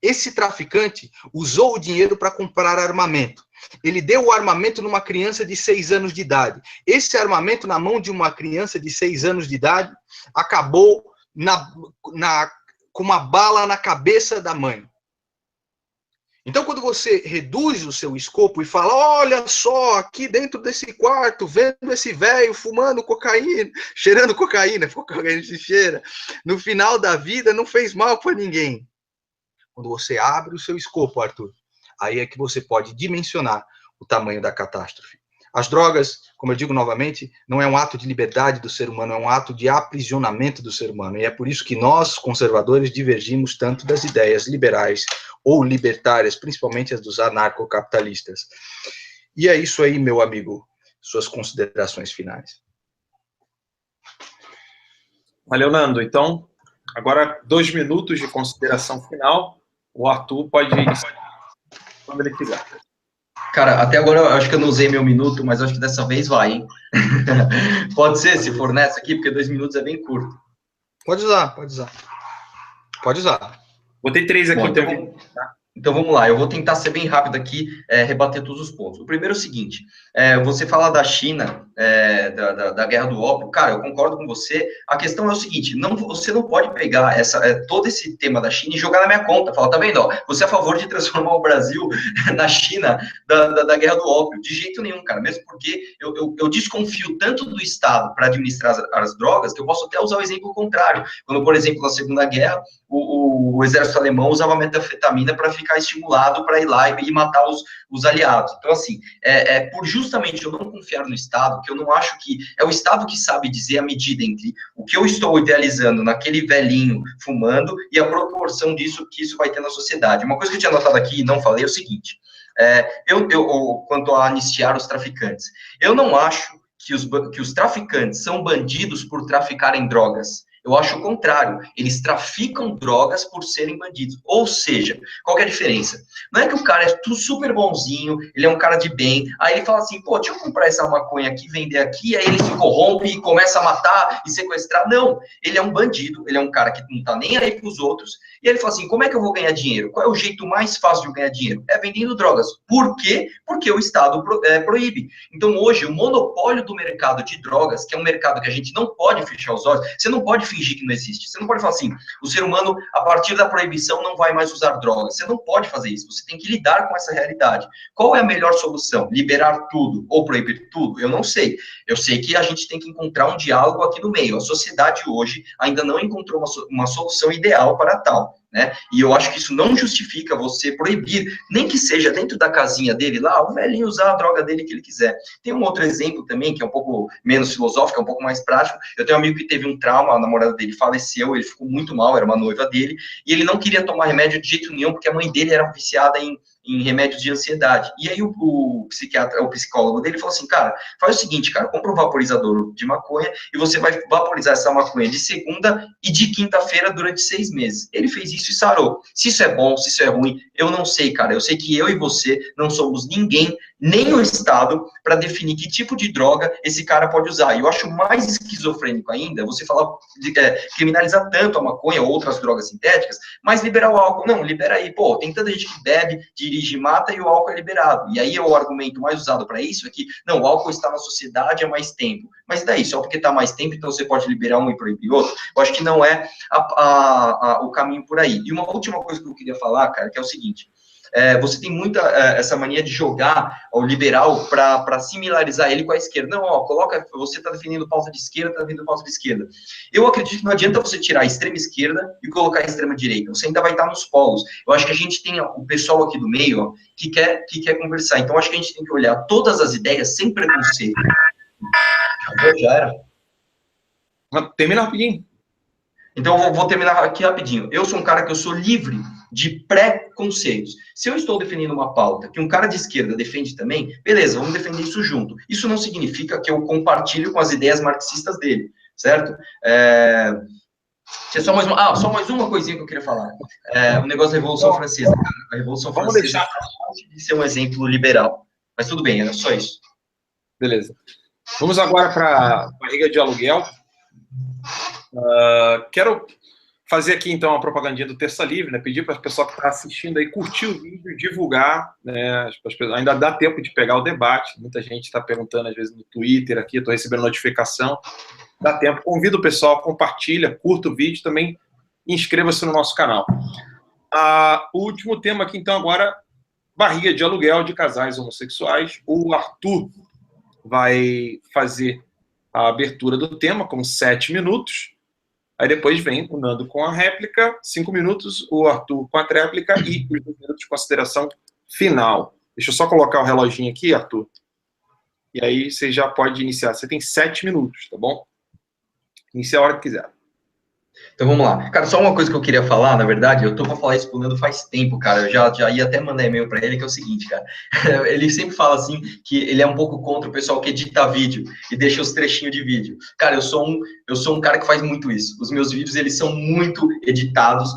Esse traficante usou o dinheiro para comprar armamento. Ele deu o armamento numa criança de 6 anos de idade. Esse armamento na mão de uma criança de 6 anos de idade acabou com uma bala na cabeça da mãe. Então, quando você reduz o seu escopo e fala, olha só, aqui dentro desse quarto, vendo esse velho fumando cocaína, cheirando cocaína se cheira, no final da vida não fez mal para ninguém. Quando você abre o seu escopo, Arthur, aí é que você pode dimensionar o tamanho da catástrofe. As drogas, como eu digo novamente, não é um ato de liberdade do ser humano, é um ato de aprisionamento do ser humano. E é por isso que nós, conservadores, divergimos tanto das ideias liberais ou libertárias, principalmente as dos anarcocapitalistas. E é isso aí, meu amigo, suas considerações finais. Valeu, Nando. Então, agora 2 minutos de consideração final. O Arthur pode ir quando ele quiser. Cara, até agora eu acho que eu não usei meu minuto, mas acho que dessa vez vai, hein? Pode ser, se for nessa aqui, porque 2 minutos é bem curto. Pode usar. Pode usar. Botei 3 aqui. Bom, então vamos lá, eu vou tentar ser bem rápido aqui, rebater todos os pontos. O primeiro é o seguinte, você fala da China, da guerra do ópio, cara, eu concordo com você. A questão é o seguinte, você não pode pegar todo esse tema da China e jogar na minha conta, falar, tá vendo, ó, você é a favor de transformar o Brasil na China da guerra do ópio. De jeito nenhum, cara, mesmo porque eu desconfio tanto do Estado para administrar as drogas, que eu posso até usar o exemplo contrário. Quando, por exemplo, na Segunda Guerra, o exército alemão usava metanfetamina para ficar estimulado para ir lá e matar os aliados. Então, assim, por justamente eu não confiar no Estado, que eu não acho que é o Estado que sabe dizer a medida entre o que eu estou idealizando naquele velhinho fumando e a proporção disso que isso vai ter na sociedade. Uma coisa que eu tinha notado aqui e não falei é o seguinte, quanto a anistiar os traficantes, eu não acho que os traficantes são bandidos por traficarem drogas. Eu acho o contrário, eles traficam drogas por serem bandidos. Ou seja, qual que é a diferença? Não é que o cara é super bonzinho, ele é um cara de bem, aí ele fala assim, pô, deixa eu comprar essa maconha aqui, vender aqui, aí ele se corrompe e começa a matar e sequestrar. Não, ele é um bandido, ele é um cara que não tá nem aí pros outros, e ele fala assim, como é que eu vou ganhar dinheiro? Qual é o jeito mais fácil de ganhar dinheiro? É vendendo drogas. Por quê? Porque o Estado proíbe. Então, hoje, o monopólio do mercado de drogas, que é um mercado que a gente não pode fechar os olhos, você não pode fingir que não existe. Você não pode falar assim, o ser humano, a partir da proibição, não vai mais usar drogas. Você não pode fazer isso. Você tem que lidar com essa realidade. Qual é a melhor solução? Liberar tudo ou proibir tudo? Eu não sei. Eu sei que a gente tem que encontrar um diálogo aqui no meio. A sociedade hoje ainda não encontrou uma solução ideal para tal. Né? E eu acho que isso não justifica você proibir, nem que seja dentro da casinha dele lá, o velhinho usar a droga dele que ele quiser. Tem um outro exemplo também, que é um pouco menos filosófico, é um pouco mais prático. Eu tenho um amigo que teve um trauma, a namorada dele faleceu, ele ficou muito mal, era uma noiva dele, e ele não queria tomar remédio de jeito nenhum, porque a mãe dele era viciada em remédios de ansiedade. E aí o psiquiatra, o psicólogo dele falou assim, cara, faz o seguinte, cara, compra um vaporizador de maconha e você vai vaporizar essa maconha de segunda e de quinta-feira durante 6 meses. Ele fez isso e sarou. Se isso é bom, se isso é ruim, eu não sei, cara. Eu sei que eu e você não somos ninguém, nem o Estado, para definir que tipo de droga esse cara pode usar. E eu acho mais esquizofrênico ainda você falar, criminalizar tanto a maconha ou outras drogas sintéticas, mas liberar o álcool. Não, libera aí. Pô, tem tanta gente que bebe, dirige, mata e o álcool é liberado. E aí o argumento mais usado para isso é que, não, o álcool está na sociedade há mais tempo. Mas e daí? Só porque está mais tempo, então você pode liberar um e proibir outro? Eu acho que não é o caminho por aí. E uma última coisa que eu queria falar, cara, que é o seguinte, você tem muita essa mania de jogar o liberal para similarizar ele com a esquerda. Não, ó, você está defendendo pauta de esquerda, está defendendo pauta de esquerda. Eu acredito que não adianta você tirar a extrema esquerda e colocar a extrema direita. Você ainda vai estar nos polos. Eu acho que a gente tem o pessoal aqui do meio, ó, que quer conversar. Então, acho que a gente tem que olhar todas as ideias sem preconceito. Já era? Termina rapidinho. Então, eu vou terminar aqui rapidinho. Eu sou um cara que eu sou livre de preconceitos. Se eu estou defendendo uma pauta que um cara de esquerda defende também, beleza, vamos defender isso junto. Isso não significa que eu compartilho com as ideias marxistas dele, certo? Só mais uma coisinha que eu queria falar. O negócio da Revolução Francesa, cara. A Revolução Francesa pode de ser um exemplo liberal. Mas tudo bem, era só isso. Beleza. Vamos agora para a barriga de aluguel. Quero fazer aqui, então, a propagandinha do Terça Livre, né? Pedir para o pessoal que está assistindo aí curtir o vídeo, divulgar, né? Ainda dá tempo de pegar o debate. Muita gente está perguntando, às vezes, no Twitter aqui, estou recebendo notificação. Dá tempo. Convido o pessoal, compartilha, curta o vídeo também, inscreva-se no nosso canal. O último tema aqui, então, agora, barriga de aluguel de casais homossexuais. O Arthur vai fazer a abertura do tema com 7 minutos. Aí depois vem o Nando com a réplica, 5 minutos, o Arthur com a tréplica e os 2 minutos de consideração final. Deixa eu só colocar o reloginho aqui, Arthur. E aí você já pode iniciar. Você tem 7 minutos, tá bom? Inicia a hora que quiser. Então vamos lá. Cara, só uma coisa que eu queria falar, na verdade, eu tô pra falar isso pro Nando faz tempo, cara. Eu já ia até mandar e-mail pra ele, que é o seguinte, cara. Ele sempre fala assim, que ele é um pouco contra o pessoal que edita vídeo e deixa os trechinhos de vídeo. Cara, eu sou um cara que faz muito isso. Os meus vídeos, eles são muito editados,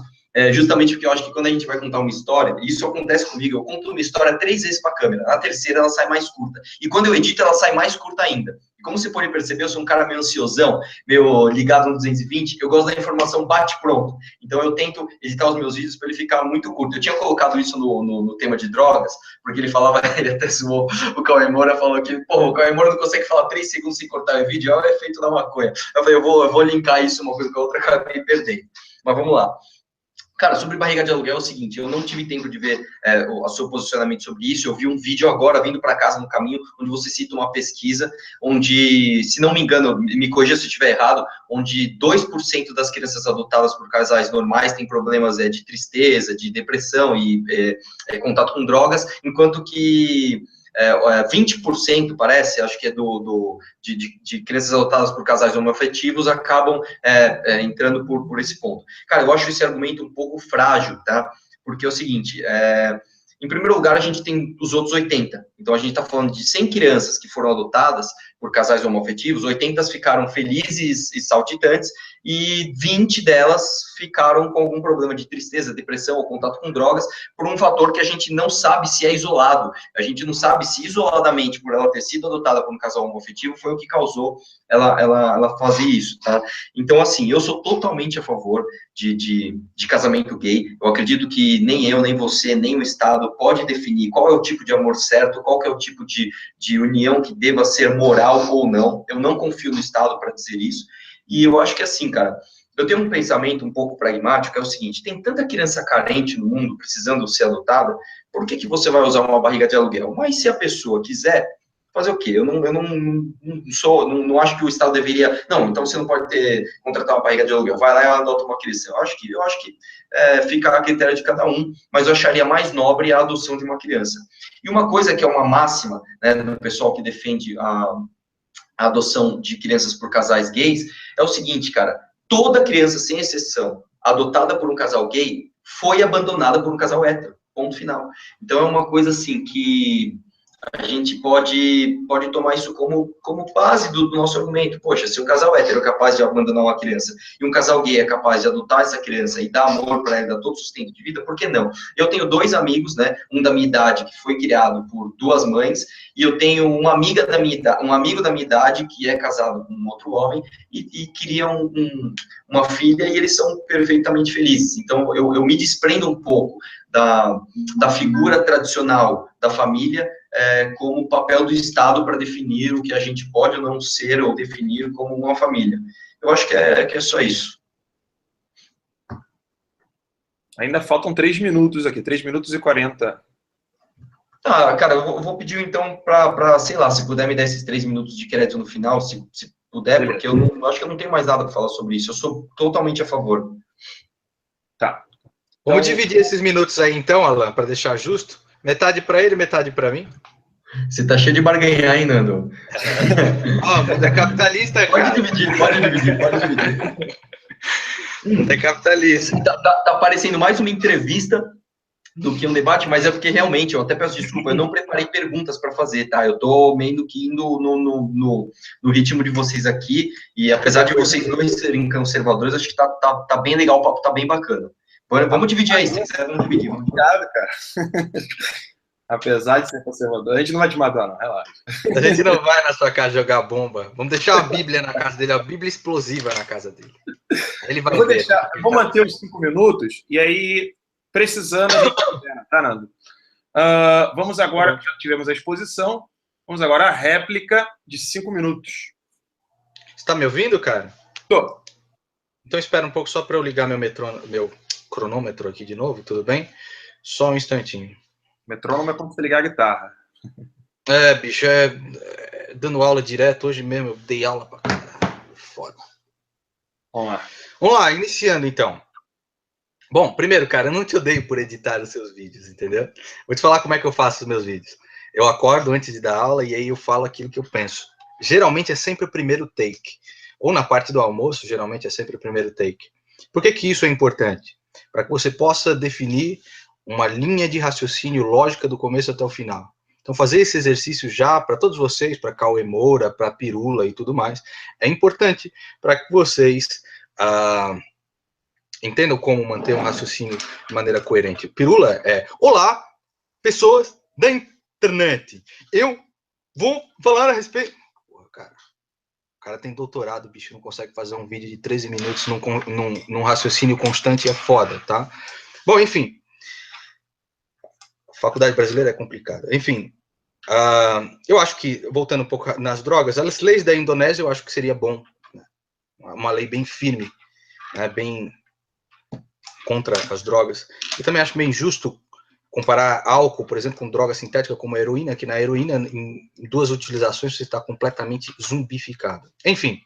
justamente porque eu acho que quando a gente vai contar uma história, e isso acontece comigo, eu conto uma história 3 vezes pra câmera. Na terceira, ela sai mais curta. E quando eu edito, ela sai mais curta ainda. E como você pode perceber, eu sou um cara meio ansiosão, meio ligado no 220, eu gosto da informação bate-pronto. Então eu tento editar os meus vídeos para ele ficar muito curto. Eu tinha colocado isso no tema de drogas, porque ele falava, ele até zoou, o Cauê Moura falou que, pô, o Cauê Moura não consegue falar 3 segundos sem cortar o vídeo, é o efeito da maconha. Eu falei, eu vou linkar isso uma coisa com a outra, acabei perdendo. Mas vamos lá. Cara, sobre barriga de aluguel é o seguinte, eu não tive tempo de ver o seu posicionamento sobre isso, eu vi um vídeo agora, vindo para casa no caminho, onde você cita uma pesquisa, onde, se não me engano, me corrija se eu estiver errado, onde 2% das crianças adotadas por casais normais têm problemas de tristeza, de depressão e contato com drogas, enquanto que 20%, parece, acho que é de crianças adotadas por casais homoafetivos acabam entrando por esse ponto. Cara, eu acho esse argumento um pouco frágil, tá? Porque é o seguinte, em primeiro lugar, a gente tem os outros 80. Então, a gente está falando de 100 crianças que foram adotadas por casais homoafetivos, 80 ficaram felizes e saltitantes, e 20 delas ficaram com algum problema de tristeza, depressão ou contato com drogas, por um fator que a gente não sabe se é isolado. A gente não sabe se isoladamente, por ela ter sido adotada por um casal homoafetivo, foi o que causou ela fazer isso, tá? Então, assim, eu sou totalmente a favor de casamento gay. Eu acredito que nem eu, nem você, nem o Estado pode definir qual é o tipo de amor certo, qual que é o tipo de união que deva ser moral ou não. Eu não confio no Estado para dizer isso. E eu acho que assim, cara, eu tenho um pensamento um pouco pragmático, é o seguinte, tem tanta criança carente no mundo precisando ser adotada, por que você vai usar uma barriga de aluguel? Mas se a pessoa quiser, fazer o quê? Eu não acho que o Estado deveria, não, então você não pode contratar uma barriga de aluguel, vai lá e adota uma criança. Eu acho que fica a critério de cada um, mas eu acharia mais nobre a adoção de uma criança. E uma coisa que é uma máxima, né, do pessoal que defende a adoção de crianças por casais gays, é o seguinte, cara, toda criança, sem exceção, adotada por um casal gay, foi abandonada por um casal hétero, ponto final. Então, é uma coisa, assim, que a gente pode tomar isso como base do nosso argumento. Poxa, se um casal hétero é capaz de abandonar uma criança e um casal gay é capaz de adotar essa criança e dar amor para ela, dar todo o sustento de vida, por que não? Eu tenho 2 amigos, né, um da minha idade que foi criado por 2 mães, e eu tenho uma amiga da minha idade, um amigo da minha idade que é casado com um outro homem e queria uma filha, e eles são perfeitamente felizes. Então, eu me desprendo um pouco da figura tradicional da família como papel do Estado para definir o que a gente pode ou não ser, ou definir como uma família. Eu acho que é só isso. Ainda faltam 3 minutos aqui, 3 minutos e 40. Ah, cara, eu vou pedir então para, sei lá, se puder me dar esses 3 minutos de crédito no final, se puder, porque eu acho que eu não tenho mais nada para falar sobre isso. Eu sou totalmente a favor. Tá. Vamos dividir esses minutos aí então, Alan, para deixar justo. Metade para ele, metade para mim. Você tá cheio de barganhar, hein, Nando? Mas é capitalista, cara. Pode dividir. É capitalista. Tá parecendo mais uma entrevista do que um debate, mas é porque realmente, eu até peço desculpa, eu não preparei perguntas para fazer, tá? Eu tô meio que indo no ritmo de vocês aqui, e apesar de vocês dois serem conservadores, acho que tá bem legal, o papo tá bem bacana. Vamos dividir aí, se quiser, vamos dividir. Obrigado, cara. Apesar de ser conservador, a gente não vai te matar, não, relaxa. A gente não vai na sua casa jogar bomba. Vamos deixar uma Bíblia na casa dele, a Bíblia explosiva na casa dele. Ele vai vou manter os 5 minutos, e aí, precisando, a gente tá, Nando? Vamos agora, já tivemos a exposição, vamos agora à réplica de 5 minutos. Você tá me ouvindo, cara? Tô. Então espera um pouco só para eu ligar meu cronômetro aqui de novo, tudo bem? Só um instantinho. Metrônomo é como você ligar a guitarra. Bicho, dando aula direto, hoje mesmo eu dei aula pra caralho, foda. Vamos lá, iniciando então. Bom, primeiro, cara, eu não te odeio por editar os seus vídeos, entendeu? Vou te falar como é que eu faço os meus vídeos. Eu acordo antes de dar aula e aí eu falo aquilo que eu penso. Geralmente é sempre o primeiro take. Ou na parte do almoço, geralmente é sempre o primeiro take. Por que isso é importante? Para que você possa definir uma linha de raciocínio lógica do começo até o final. Então, fazer esse exercício já para todos vocês, para Cauê Moura, para Pirula e tudo mais, é importante para que vocês entendam como manter um raciocínio de maneira coerente. Pirula olá, pessoas da internet. Eu vou falar a respeito... Porra, cara, cara tem doutorado, o bicho não consegue fazer um vídeo de 13 minutos num raciocínio constante, é foda, tá? Bom, enfim. Faculdade brasileira é complicada. Enfim, eu acho que, voltando um pouco nas drogas, as leis da Indonésia eu acho que seria bom, né? Uma lei bem firme, né? Bem contra as drogas. Eu também acho meio injusto comparar álcool, por exemplo, com droga sintética como a heroína, que na heroína, em 2 utilizações, você está completamente zumbificado. Enfim,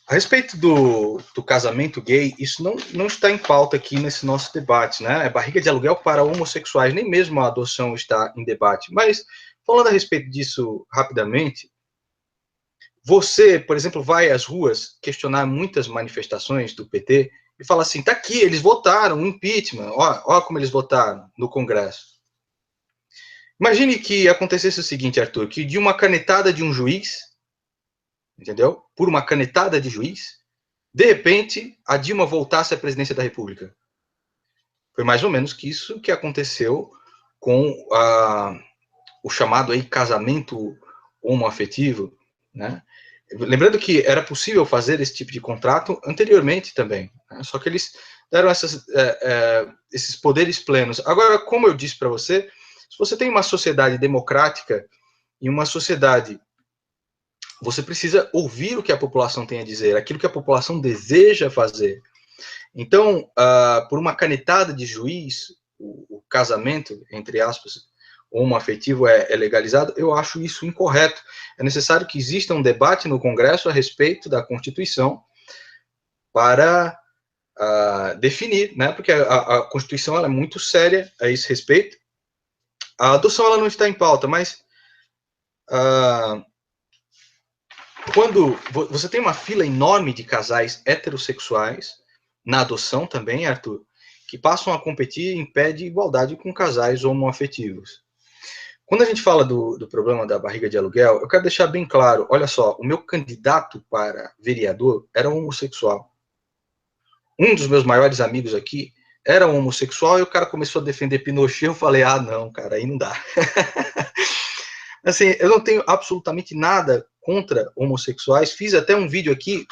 a respeito do casamento gay, isso não está em pauta aqui nesse nosso debate, né? É barriga de aluguel para homossexuais, nem mesmo a adoção está em debate. Mas, falando a respeito disso rapidamente, você, por exemplo, vai às ruas questionar muitas manifestações do PT e fala assim, tá aqui, eles votaram um impeachment, ó como eles votaram no Congresso. Imagine que acontecesse o seguinte, Arthur, que de uma canetada de um juiz, entendeu? Por uma canetada de juiz, de repente, a Dilma voltasse à presidência da República. Foi mais ou menos isso que aconteceu com o chamado aí casamento homoafetivo, né? Lembrando que era possível fazer esse tipo de contrato anteriormente também, né? Só que eles deram esses poderes plenos. Agora, como eu disse para você, se você tem uma sociedade democrática e uma sociedade, você precisa ouvir o que a população tem a dizer, aquilo que a população deseja fazer. Então, por uma canetada de juiz, o casamento, entre aspas, homoafetivo é legalizado, eu acho isso incorreto. É necessário que exista um debate no Congresso a respeito da Constituição para definir, né? Porque a Constituição ela é muito séria a esse respeito. A adoção ela não está em pauta, mas quando você tem uma fila enorme de casais heterossexuais, na adoção também, Arthur, que passam a competir em pé de igualdade com casais homoafetivos. Quando a gente fala do problema da barriga de aluguel, eu quero deixar bem claro, olha só, o meu candidato para vereador era homossexual. Um dos meus maiores amigos aqui era homossexual e o cara começou a defender Pinochet, eu falei, não, cara, aí não dá. Assim, eu não tenho absolutamente nada contra homossexuais, fiz até um vídeo aqui,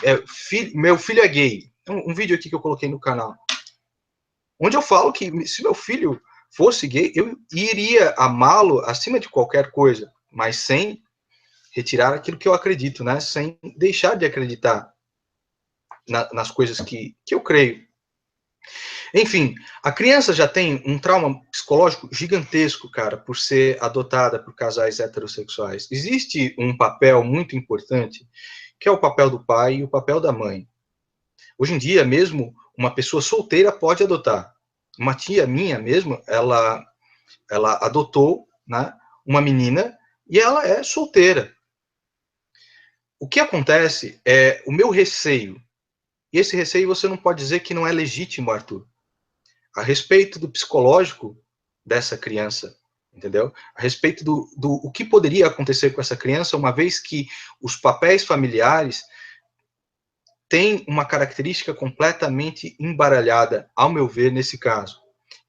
meu filho é gay, um vídeo aqui que eu coloquei no canal, onde eu falo que se meu filho fosse gay, eu iria amá-lo acima de qualquer coisa, mas sem retirar aquilo que eu acredito, né? Sem deixar de acreditar nas coisas que eu creio. Enfim, a criança já tem um trauma psicológico gigantesco, cara, por ser adotada por casais heterossexuais. Existe um papel muito importante, que é o papel do pai e o papel da mãe. Hoje em dia, mesmo uma pessoa solteira pode adotar. Uma tia minha mesmo, ela adotou, né, uma menina e ela é solteira. O que acontece é o meu receio, e esse receio você não pode dizer que não é legítimo, Arthur, a respeito do psicológico dessa criança, entendeu? A respeito do o que poderia acontecer com essa criança, uma vez que os papéis familiares têm uma característica completamente embaralhada, ao meu ver, nesse caso.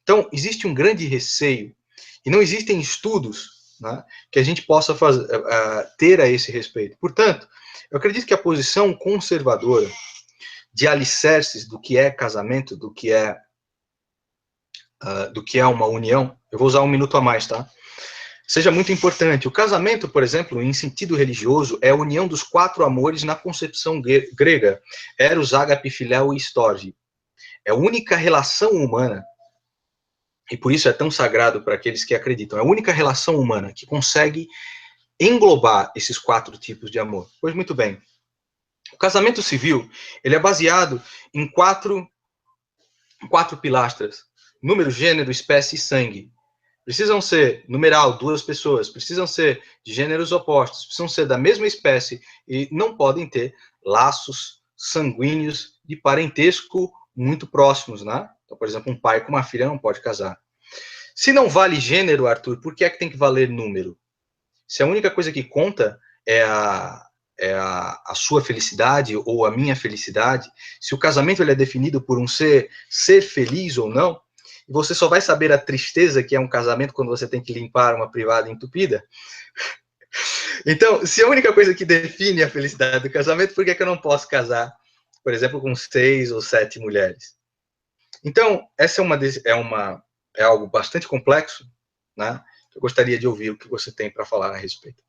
Então, existe um grande receio, e não existem estudos, né, que a gente possa ter a esse respeito. Portanto, eu acredito que a posição conservadora de alicerces do que é casamento, do que é uma união, eu vou usar um minuto a mais, tá? Seja muito importante. O casamento, por exemplo, em sentido religioso, é a união dos 4 amores na concepção grega, Eros, Ágape, Filéu e Storge. É a única relação humana, e por isso é tão sagrado para aqueles que acreditam, é a única relação humana que consegue englobar esses 4 tipos de amor. Pois muito bem. O casamento civil, ele é baseado em 4 pilastras: número, gênero, espécie e sangue. Precisam ser, numeral, 2 pessoas, precisam ser de gêneros opostos, precisam ser da mesma espécie e não podem ter laços sanguíneos de parentesco muito próximos, né? Então, por exemplo, um pai com uma filha não pode casar. Se não vale gênero, Arthur, por que é que tem que valer número? Se a única coisa que conta é a sua felicidade ou a minha felicidade, se o casamento ele é definido por um ser feliz ou não, e você só vai saber a tristeza que é um casamento quando você tem que limpar uma privada entupida, Então, se a única coisa que define a felicidade do casamento, por que eu não posso casar, por exemplo, com 6 ou 7 mulheres? Então, essa é algo bastante complexo, né? Eu gostaria de ouvir o que você tem para falar a respeito.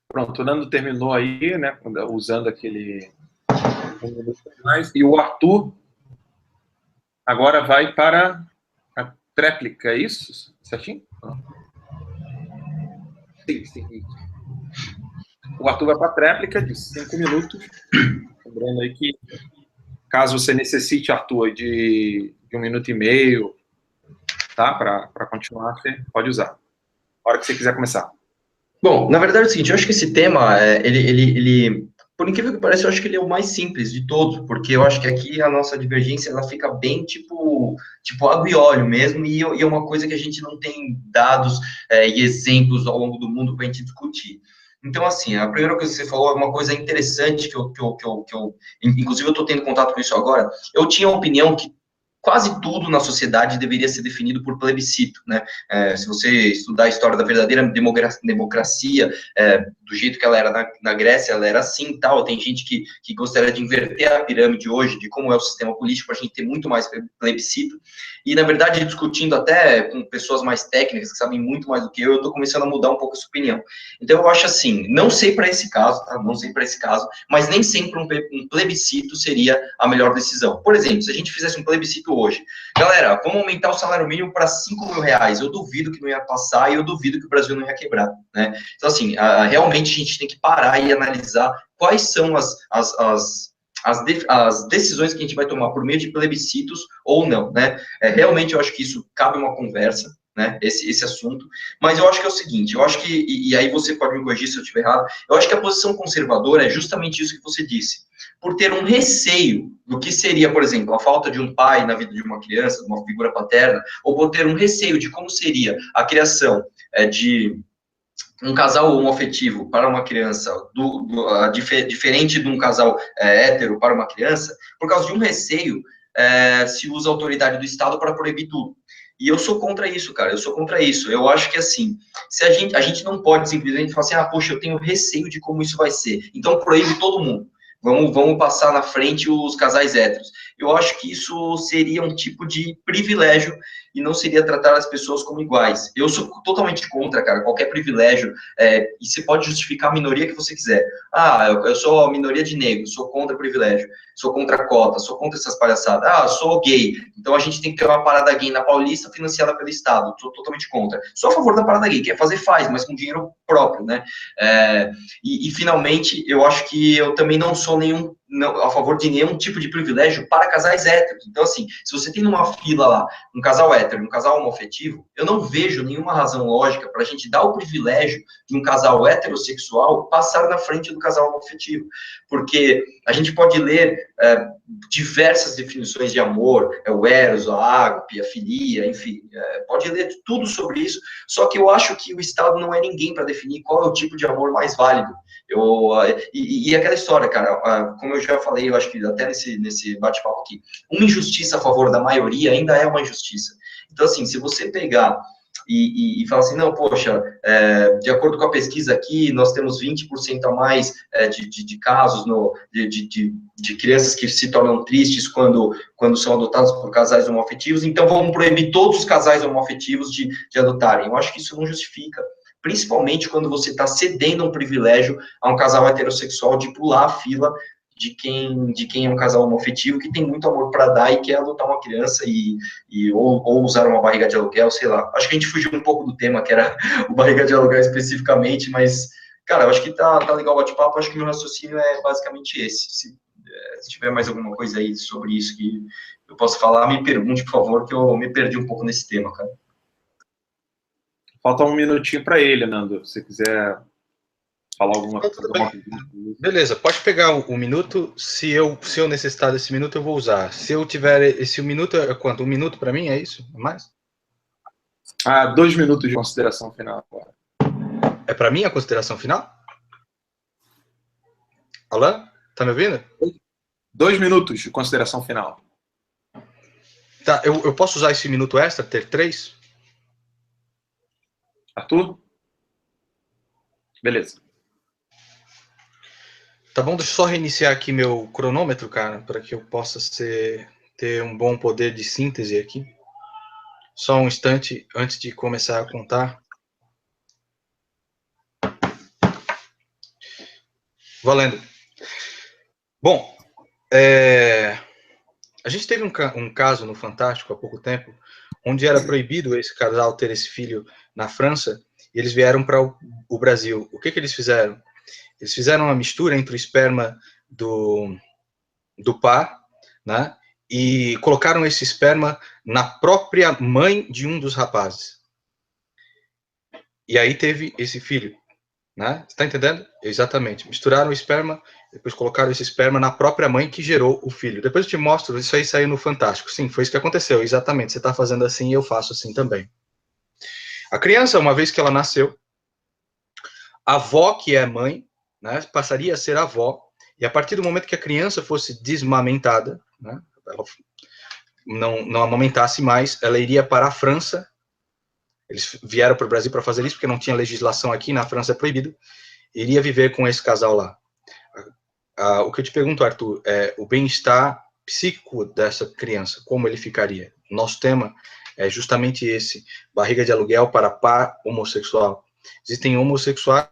Pronto, o Nando terminou aí, né, usando aquele... E o Arthur agora vai para a tréplica, é isso? Certinho? Sim. O Arthur vai para a tréplica de 5 minutos. Lembrando aí que, caso você necessite, Arthur, de 1 minuto e meio, tá? Para continuar, você pode usar. A hora que você quiser começar. Bom, na verdade é o seguinte, eu acho que esse tema, por incrível que pareça, eu acho que ele é o mais simples de todos, porque eu acho que aqui a nossa divergência, ela fica bem, tipo água e óleo mesmo, e é uma coisa que a gente não tem dados e exemplos ao longo do mundo para a gente discutir. Então, assim, a primeira coisa que você falou é uma coisa interessante inclusive eu estou tendo contato com isso agora. Eu tinha a opinião que quase tudo na sociedade deveria ser definido por plebiscito, né? Se você estudar a história da verdadeira democracia, do jeito que ela era na Grécia, ela era assim, tal. Tem gente que gostaria de inverter a pirâmide hoje, de como é o sistema político, para a gente ter muito mais plebiscito. E, na verdade, discutindo até com pessoas mais técnicas, que sabem muito mais do que eu estou começando a mudar um pouco essa opinião. Então, eu acho assim, não sei para esse caso, tá? Não sei para esse caso, mas nem sempre um plebiscito seria a melhor decisão. Por exemplo, se a gente fizesse um plebiscito hoje, galera, vamos aumentar o salário mínimo para R$5.000, eu duvido que não ia passar e eu duvido que o Brasil não ia quebrar, né? Então, assim, realmente a gente tem que parar e analisar quais são as decisões que a gente vai tomar por meio de plebiscitos ou não, né? Realmente eu acho que isso cabe uma conversa, né, esse assunto, mas eu acho que é o seguinte, eu acho que, e aí você pode me corrigir se eu estiver errado, eu acho que a posição conservadora é justamente isso que você disse, por ter um receio do que seria, por exemplo, a falta de um pai na vida de uma criança, de uma figura paterna, ou por ter um receio de como seria a criação de um casal homoafetivo para uma criança diferente de um casal hétero para uma criança, por causa de um receio, se usa a autoridade do Estado para proibir tudo. E eu sou contra isso, cara, eu sou contra isso. Eu acho que, assim, se a gente não pode simplesmente falar assim, poxa, eu tenho receio de como isso vai ser, então proíbe todo mundo. Vamos passar na frente os casais héteros. Eu acho que isso seria um tipo de privilégio e não seria tratar as pessoas como iguais. Eu sou totalmente contra, cara, qualquer privilégio, e você pode justificar a minoria que você quiser. Eu sou a minoria de negros, sou contra privilégio, sou contra cota, sou contra essas palhaçadas. Sou gay, então a gente tem que ter uma parada gay na Paulista financiada pelo Estado. Sou totalmente contra. Sou a favor da parada gay, quer fazer, faz, mas com dinheiro próprio, né? Finalmente, eu acho que eu também não sou a favor de nenhum tipo de privilégio para casais héteros. Então, assim, se você tem numa fila lá um casal hétero e um casal homoafetivo, eu não vejo nenhuma razão lógica para a gente dar o privilégio de um casal heterossexual passar na frente do casal homoafetivo. Porque a gente pode ler diversas definições de amor, o eros, a ágape, a filia, enfim, pode ler tudo sobre isso, só que eu acho que o Estado não é ninguém para definir qual é o tipo de amor mais válido. E aquela história, cara, como eu já falei, eu acho que até nesse bate-papo aqui, uma injustiça a favor da maioria ainda é uma injustiça. Então, assim, se você pegar e falar assim, não, poxa, de acordo com a pesquisa aqui, nós temos 20% a mais de casos de crianças que se tornam tristes quando são adotadas por casais homoafetivos, então vamos proibir todos os casais homoafetivos de adotarem. Eu acho que isso não justifica, principalmente quando você está cedendo um privilégio a um casal heterossexual de pular a fila de quem é um casal homoafetivo que tem muito amor para dar e quer adotar uma criança ou usar uma barriga de aluguel, sei lá. Acho que a gente fugiu um pouco do tema, que era o barriga de aluguel especificamente, mas, cara, eu acho que tá legal o bate-papo, acho que meu raciocínio é basicamente esse. Se tiver mais alguma coisa aí sobre isso que eu posso falar, me pergunte, por favor, que eu me perdi um pouco nesse tema, cara. Falta um minutinho para ele, Nando, se você quiser falar alguma coisa. Beleza, pode pegar um minuto. Se eu necessitar desse minuto, eu vou usar. Se eu tiver esse minuto, é quanto? 1 minuto para mim, é isso? É mais? 2 minutos de consideração final agora. É para mim a consideração final? Alain, tá me ouvindo? 2 minutos de consideração final. Tá, eu posso usar esse minuto extra, ter 3? Arthur? Beleza. Tá bom, deixa eu só reiniciar aqui meu cronômetro, cara, para que eu possa ter um bom poder de síntese aqui. Só um instante antes de começar a contar. Valendo. Bom, a gente teve um caso no Fantástico há pouco tempo, onde era proibido esse casal ter esse filho na França, e eles vieram para o Brasil. O que eles fizeram? Eles fizeram uma mistura entre o esperma do par, né, e colocaram esse esperma na própria mãe de um dos rapazes. E aí teve esse filho, né? Você tá entendendo? Exatamente. Misturaram o esperma, depois colocaram esse esperma na própria mãe que gerou o filho. Depois eu te mostro, isso aí saiu no Fantástico. Sim, foi isso que aconteceu, exatamente. Você tá fazendo assim e eu faço assim também. A criança, uma vez que ela nasceu, a avó, que é mãe, né, passaria a ser avó, e a partir do momento que a criança fosse desmamentada, né, ela não amamentasse mais, ela iria para a França. Eles vieram para o Brasil para fazer isso, porque não tinha legislação aqui, na França é proibido, iria viver com esse casal lá. O que eu te pergunto, Arthur, é o bem-estar psíquico dessa criança, como ele ficaria? Nosso tema é justamente esse, barriga de aluguel para par homossexual. Existem homossexuais,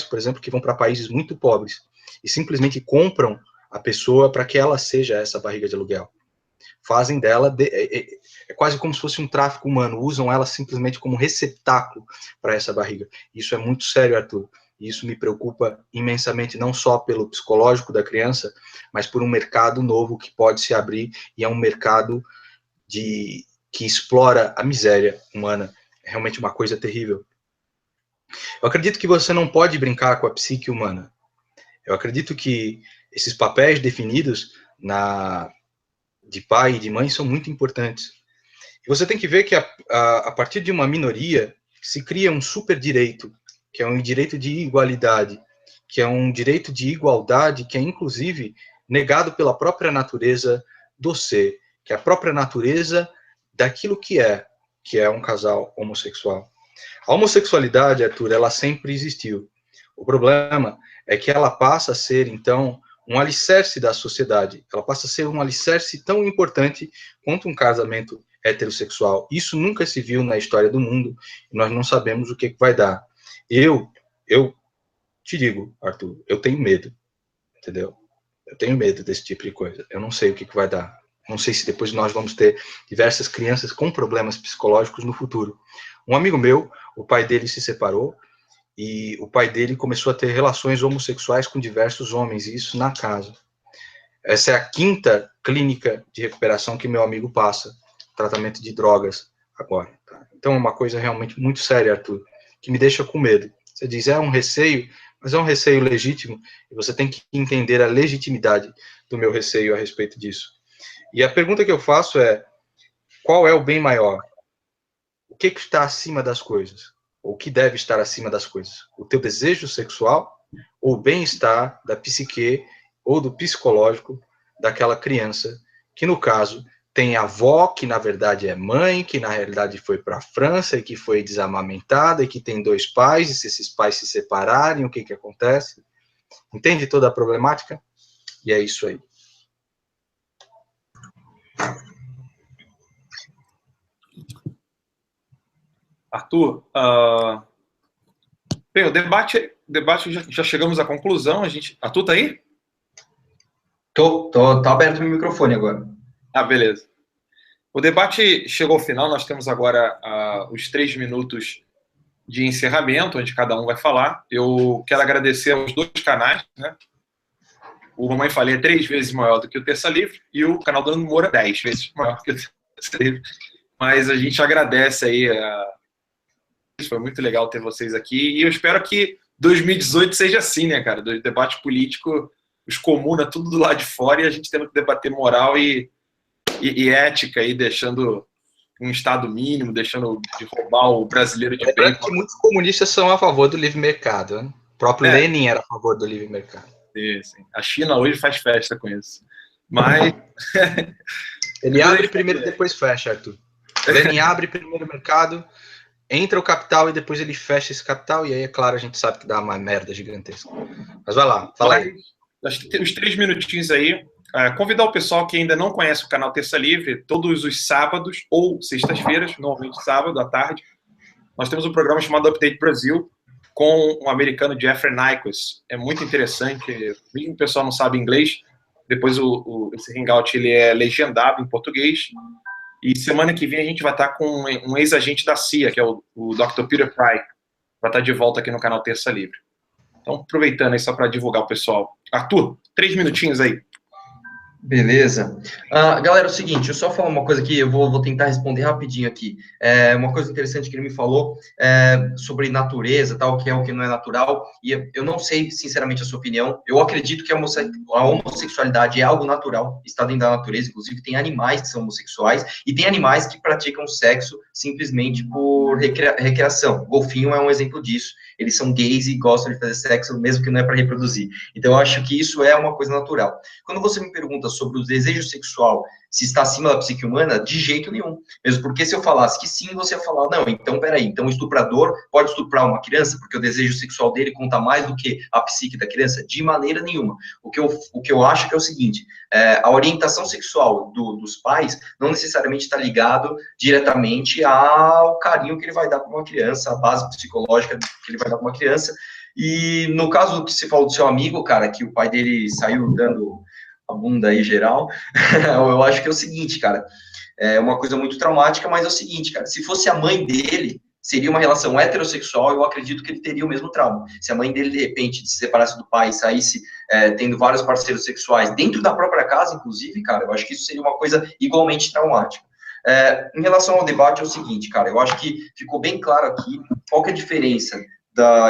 por exemplo, que vão para países muito pobres e simplesmente compram a pessoa para que ela seja essa barriga de aluguel. Fazem dela, é quase como se fosse um tráfico humano, usam ela simplesmente como receptáculo para essa barriga. Isso é muito sério, Arthur. E isso me preocupa imensamente, não só pelo psicológico da criança, mas por um mercado novo que pode se abrir, e é um mercado que explora a miséria humana. É realmente uma coisa terrível. Eu acredito que você não pode brincar com a psique humana. Eu acredito que esses papéis definidos de pai e de mãe são muito importantes. E você tem que ver que a partir de uma minoria se cria um super direito, que é um direito de igualdade, que é um direito de igualdade que é inclusive negado pela própria natureza do ser, que é a própria natureza daquilo que é um casal homossexual. A homossexualidade, Arthur, ela sempre existiu. O problema é que ela passa a ser, então, um alicerce da sociedade. Ela passa a ser um alicerce tão importante quanto um casamento heterossexual. Isso nunca se viu na história do mundo, e nós não sabemos o que vai dar. Eu te digo, Arthur, eu tenho medo, entendeu? Eu tenho medo desse tipo de coisa. Eu não sei o que vai dar. Não sei se depois nós vamos ter diversas crianças com problemas psicológicos no futuro. Um amigo meu, o pai dele se separou, e o pai dele começou a ter relações homossexuais com diversos homens, e isso na casa. Essa é a 5ª clínica de recuperação que meu amigo passa, tratamento de drogas agora. Tá? Então é uma coisa realmente muito séria, Arthur, que me deixa com medo. Você diz, é um receio, mas é um receio legítimo, e você tem que entender a legitimidade do meu receio a respeito disso. E a pergunta que eu faço é, qual é o bem maior? O que está acima das coisas? Ou o que deve estar acima das coisas? O teu desejo sexual ou o bem-estar da psique ou do psicológico daquela criança, que no caso tem avó, que na verdade é mãe, que na realidade foi para a França e que foi desamamentada e que tem 2 pais, e se esses pais se separarem, o que acontece? Entende toda a problemática? E é isso aí. Arthur, bem, o debate já chegamos à conclusão. Arthur, tá aí? Tá aberto o meu microfone agora. Beleza. O debate chegou ao final, nós temos agora os 3 minutos de encerramento, onde cada um vai falar. Eu quero agradecer aos 2 canais, né? O Mamãe Falei é 3 vezes maior do que o Terça Livre, e o canal do Nando Moura 10 vezes maior do que o Terça Livre. Mas a gente agradece aí. Foi muito legal ter vocês aqui, e eu espero que 2018 seja assim, né, cara? Do debate político, os comunas tudo do lado de fora, e a gente tendo que debater moral e ética aí, deixando um Estado mínimo, deixando de roubar o brasileiro de bem. Que muitos comunistas são a favor do livre mercado, né? O próprio Lenin era a favor do livre mercado. Sim. A China hoje faz festa com isso. Mas... Ele abre primeiro e depois fecha, Arthur. Lenin abre primeiro o mercado, entra o capital e depois ele fecha esse capital, e aí, é claro, a gente sabe que dá uma merda gigantesca. Mas vai lá, fala aí. Acho que tem uns 3 minutinhos aí. Convidar o pessoal que ainda não conhece o canal Terça Livre, todos os sábados ou sextas-feiras, normalmente sábado à tarde, nós temos um programa chamado Update Brasil, com o americano Jeffrey Nyquist. É muito interessante, mesmo o pessoal não sabe inglês, depois esse hangout ele é legendado em português, e semana que vem a gente vai estar com um ex-agente da CIA, que é o Dr. Peter Fry, vai estar de volta aqui no canal Terça Livre. Então, aproveitando aí só para divulgar o pessoal. Arthur, 3 minutinhos aí. Beleza. Galera, é o seguinte, eu só falar uma coisa aqui, eu vou tentar responder rapidinho aqui. Uma coisa interessante que ele me falou sobre natureza, tal, o que é o que não é natural, e eu não sei, sinceramente, a sua opinião. Eu acredito que a homossexualidade é algo natural, está dentro da natureza, inclusive tem animais que são homossexuais, e tem animais que praticam sexo simplesmente por recreação. O golfinho é um exemplo disso. Eles são gays e gostam de fazer sexo, mesmo que não é para reproduzir. Então, eu acho que isso é uma coisa natural. Quando você me pergunta sobre o desejo sexual, se está acima da psique humana, de jeito nenhum. Mesmo porque se eu falasse que sim, você ia falar, não, então peraí, então o estuprador pode estuprar uma criança, porque o desejo sexual dele conta mais do que a psique da criança? De maneira nenhuma. O que eu acho que é o seguinte, a orientação sexual dos pais não necessariamente está ligado diretamente ao carinho que ele vai dar para uma criança, a base psicológica que ele vai dar para uma criança. E no caso que você falou do seu amigo, cara, que o pai dele saiu dando a bunda aí geral, eu acho que é o seguinte, cara, é uma coisa muito traumática, mas é o seguinte, cara, se fosse a mãe dele, seria uma relação heterossexual, eu acredito que ele teria o mesmo trauma. Se a mãe dele, de repente, se separasse do pai e saísse tendo vários parceiros sexuais, dentro da própria casa, inclusive, cara, eu acho que isso seria uma coisa igualmente traumática. Em relação ao debate, é o seguinte, cara, eu acho que ficou bem claro aqui qual que é a diferença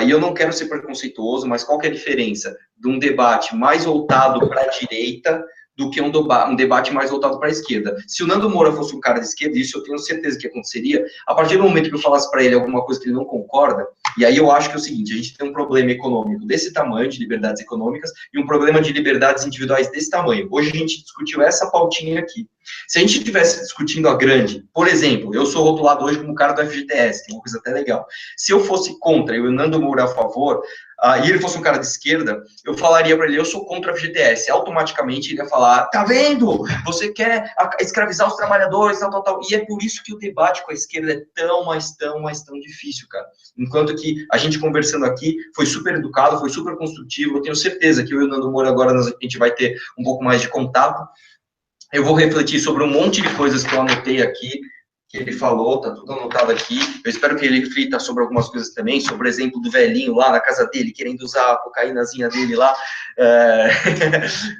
e eu não quero ser preconceituoso, mas qual que é a diferença de um debate mais voltado para a direita do que um debate mais voltado para a esquerda. Se o Nando Moura fosse um cara de esquerda, isso eu tenho certeza que aconteceria, a partir do momento que eu falasse para ele alguma coisa que ele não concorda, e aí eu acho que é o seguinte, a gente tem um problema econômico desse tamanho, de liberdades econômicas, e um problema de liberdades individuais desse tamanho. Hoje a gente discutiu essa pautinha aqui. Se a gente estivesse discutindo a grande, por exemplo, eu sou rotulado hoje como cara do FGTS, que é uma coisa até legal. Se eu fosse contra e o Nando Moura a favor, e ele fosse um cara de esquerda, eu falaria para ele, eu sou contra a FGTS. Automaticamente ele ia falar, tá vendo? Você quer escravizar os trabalhadores, tal, tal, tal. E é por isso que o debate com a esquerda é tão, mas tão difícil, cara. Enquanto que a gente conversando aqui foi super educado, foi super construtivo. Eu tenho certeza que eu e o Nando Moura agora a gente vai ter um pouco mais de contato. Eu vou refletir sobre um monte de coisas que eu anotei aqui, que ele falou, tá tudo anotado aqui. Eu espero que ele reflita sobre algumas coisas também, sobre o exemplo do velhinho lá na casa dele, querendo usar a cocaínazinha dele lá.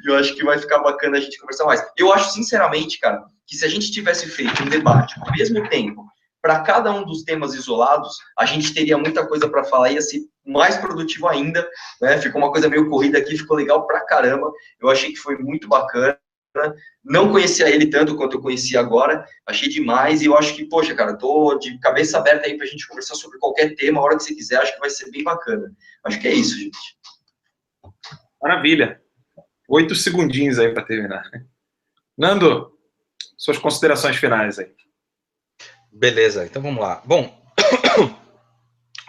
Eu acho que vai ficar bacana a gente conversar mais. Eu acho, sinceramente, cara, que se a gente tivesse feito um debate ao mesmo tempo, para cada um dos temas isolados, a gente teria muita coisa para falar e ia ser mais produtivo ainda, né? Ficou uma coisa meio corrida aqui, ficou legal pra caramba. Eu achei que foi muito bacana. Não conhecia ele tanto quanto eu conheci agora, achei demais, e eu acho que, poxa, cara, tô de cabeça aberta aí pra gente conversar sobre qualquer tema, a hora que você quiser, acho que vai ser bem bacana. Acho que é isso, gente. Maravilha. 8 segundinhos aí para terminar. Nando, suas considerações finais aí. Beleza, então vamos lá. Bom,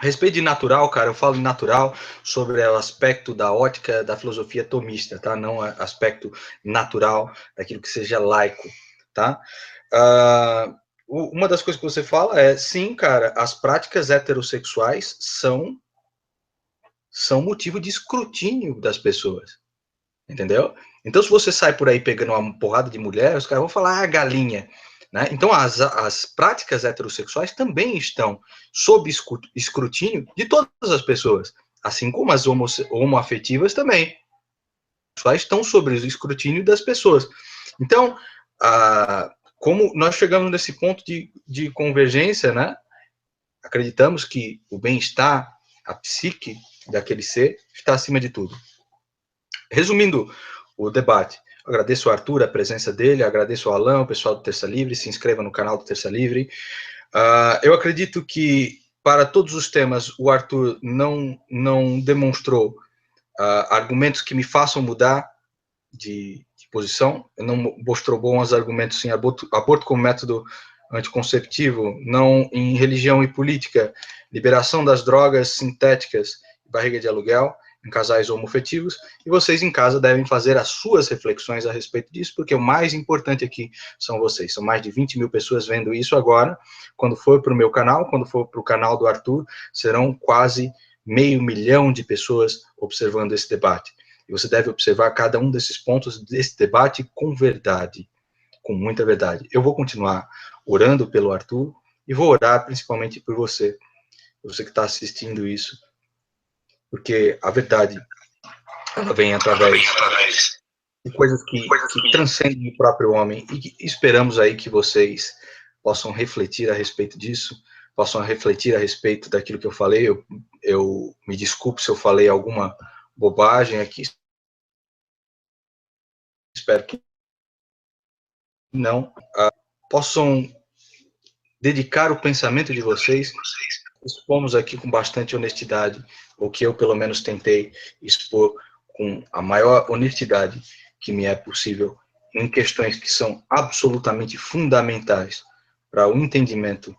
a respeito de natural, cara, eu falo em natural sobre o aspecto da ótica da filosofia tomista, tá? Não aspecto natural daquilo que seja laico, tá? Uma das coisas que você fala é, sim, cara, as práticas heterossexuais são motivo de escrutínio das pessoas, entendeu? Então, se você sai por aí pegando uma porrada de mulher, os caras vão falar, galinha. Né? Então, as práticas heterossexuais também estão sob escrutínio de todas as pessoas, assim como as homoafetivas também. Estão sob o escrutínio das pessoas. Então, como nós chegamos nesse ponto de convergência, né? Acreditamos que o bem-estar, a psique daquele ser, está acima de tudo. Resumindo o debate, agradeço ao Arthur, a presença dele, agradeço ao Alan, o pessoal do Terça Livre, se inscreva no canal do Terça Livre. Eu acredito que, para todos os temas, o Arthur não demonstrou argumentos que me façam mudar de posição, não mostrou bons argumentos em aborto como método anticonceptivo, não em religião e política, liberação das drogas sintéticas, barriga de aluguel, em casais homoafetivos, e vocês em casa devem fazer as suas reflexões a respeito disso, porque o mais importante aqui são vocês. São mais de 20 mil pessoas vendo isso agora. Quando for para o meu canal, quando for para o canal do Arthur, serão quase 500 mil de pessoas observando esse debate. E você deve observar cada um desses pontos desse debate com verdade, com muita verdade. Eu vou continuar orando pelo Arthur e vou orar principalmente por você que está assistindo isso, porque a verdade, ela vem através de coisas que transcendem o próprio homem, e que esperamos aí que vocês possam refletir a respeito disso, possam refletir a respeito daquilo que eu falei. Eu me desculpe se eu falei alguma bobagem aqui, espero que não, possam dedicar o pensamento de vocês. Expomos aqui com bastante honestidade, o que eu pelo menos tentei expor com a maior honestidade que me é possível, em questões que são absolutamente fundamentais para o entendimento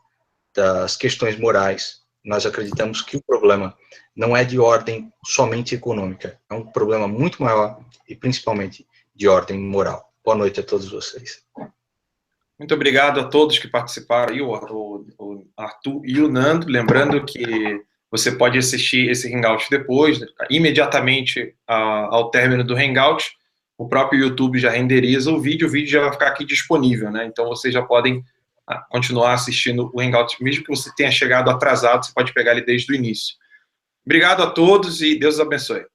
das questões morais. Nós acreditamos que o problema não é de ordem somente econômica, é um problema muito maior e principalmente de ordem moral. Boa noite a todos vocês. Muito obrigado a todos que participaram, e o Arthur e o Nando. Lembrando que você pode assistir esse Hangout depois, imediatamente ao término do Hangout, o próprio YouTube já renderiza o vídeo já vai ficar aqui disponível, né? Então vocês já podem continuar assistindo o Hangout, mesmo que você tenha chegado atrasado, você pode pegar ele desde o início. Obrigado a todos e Deus os abençoe.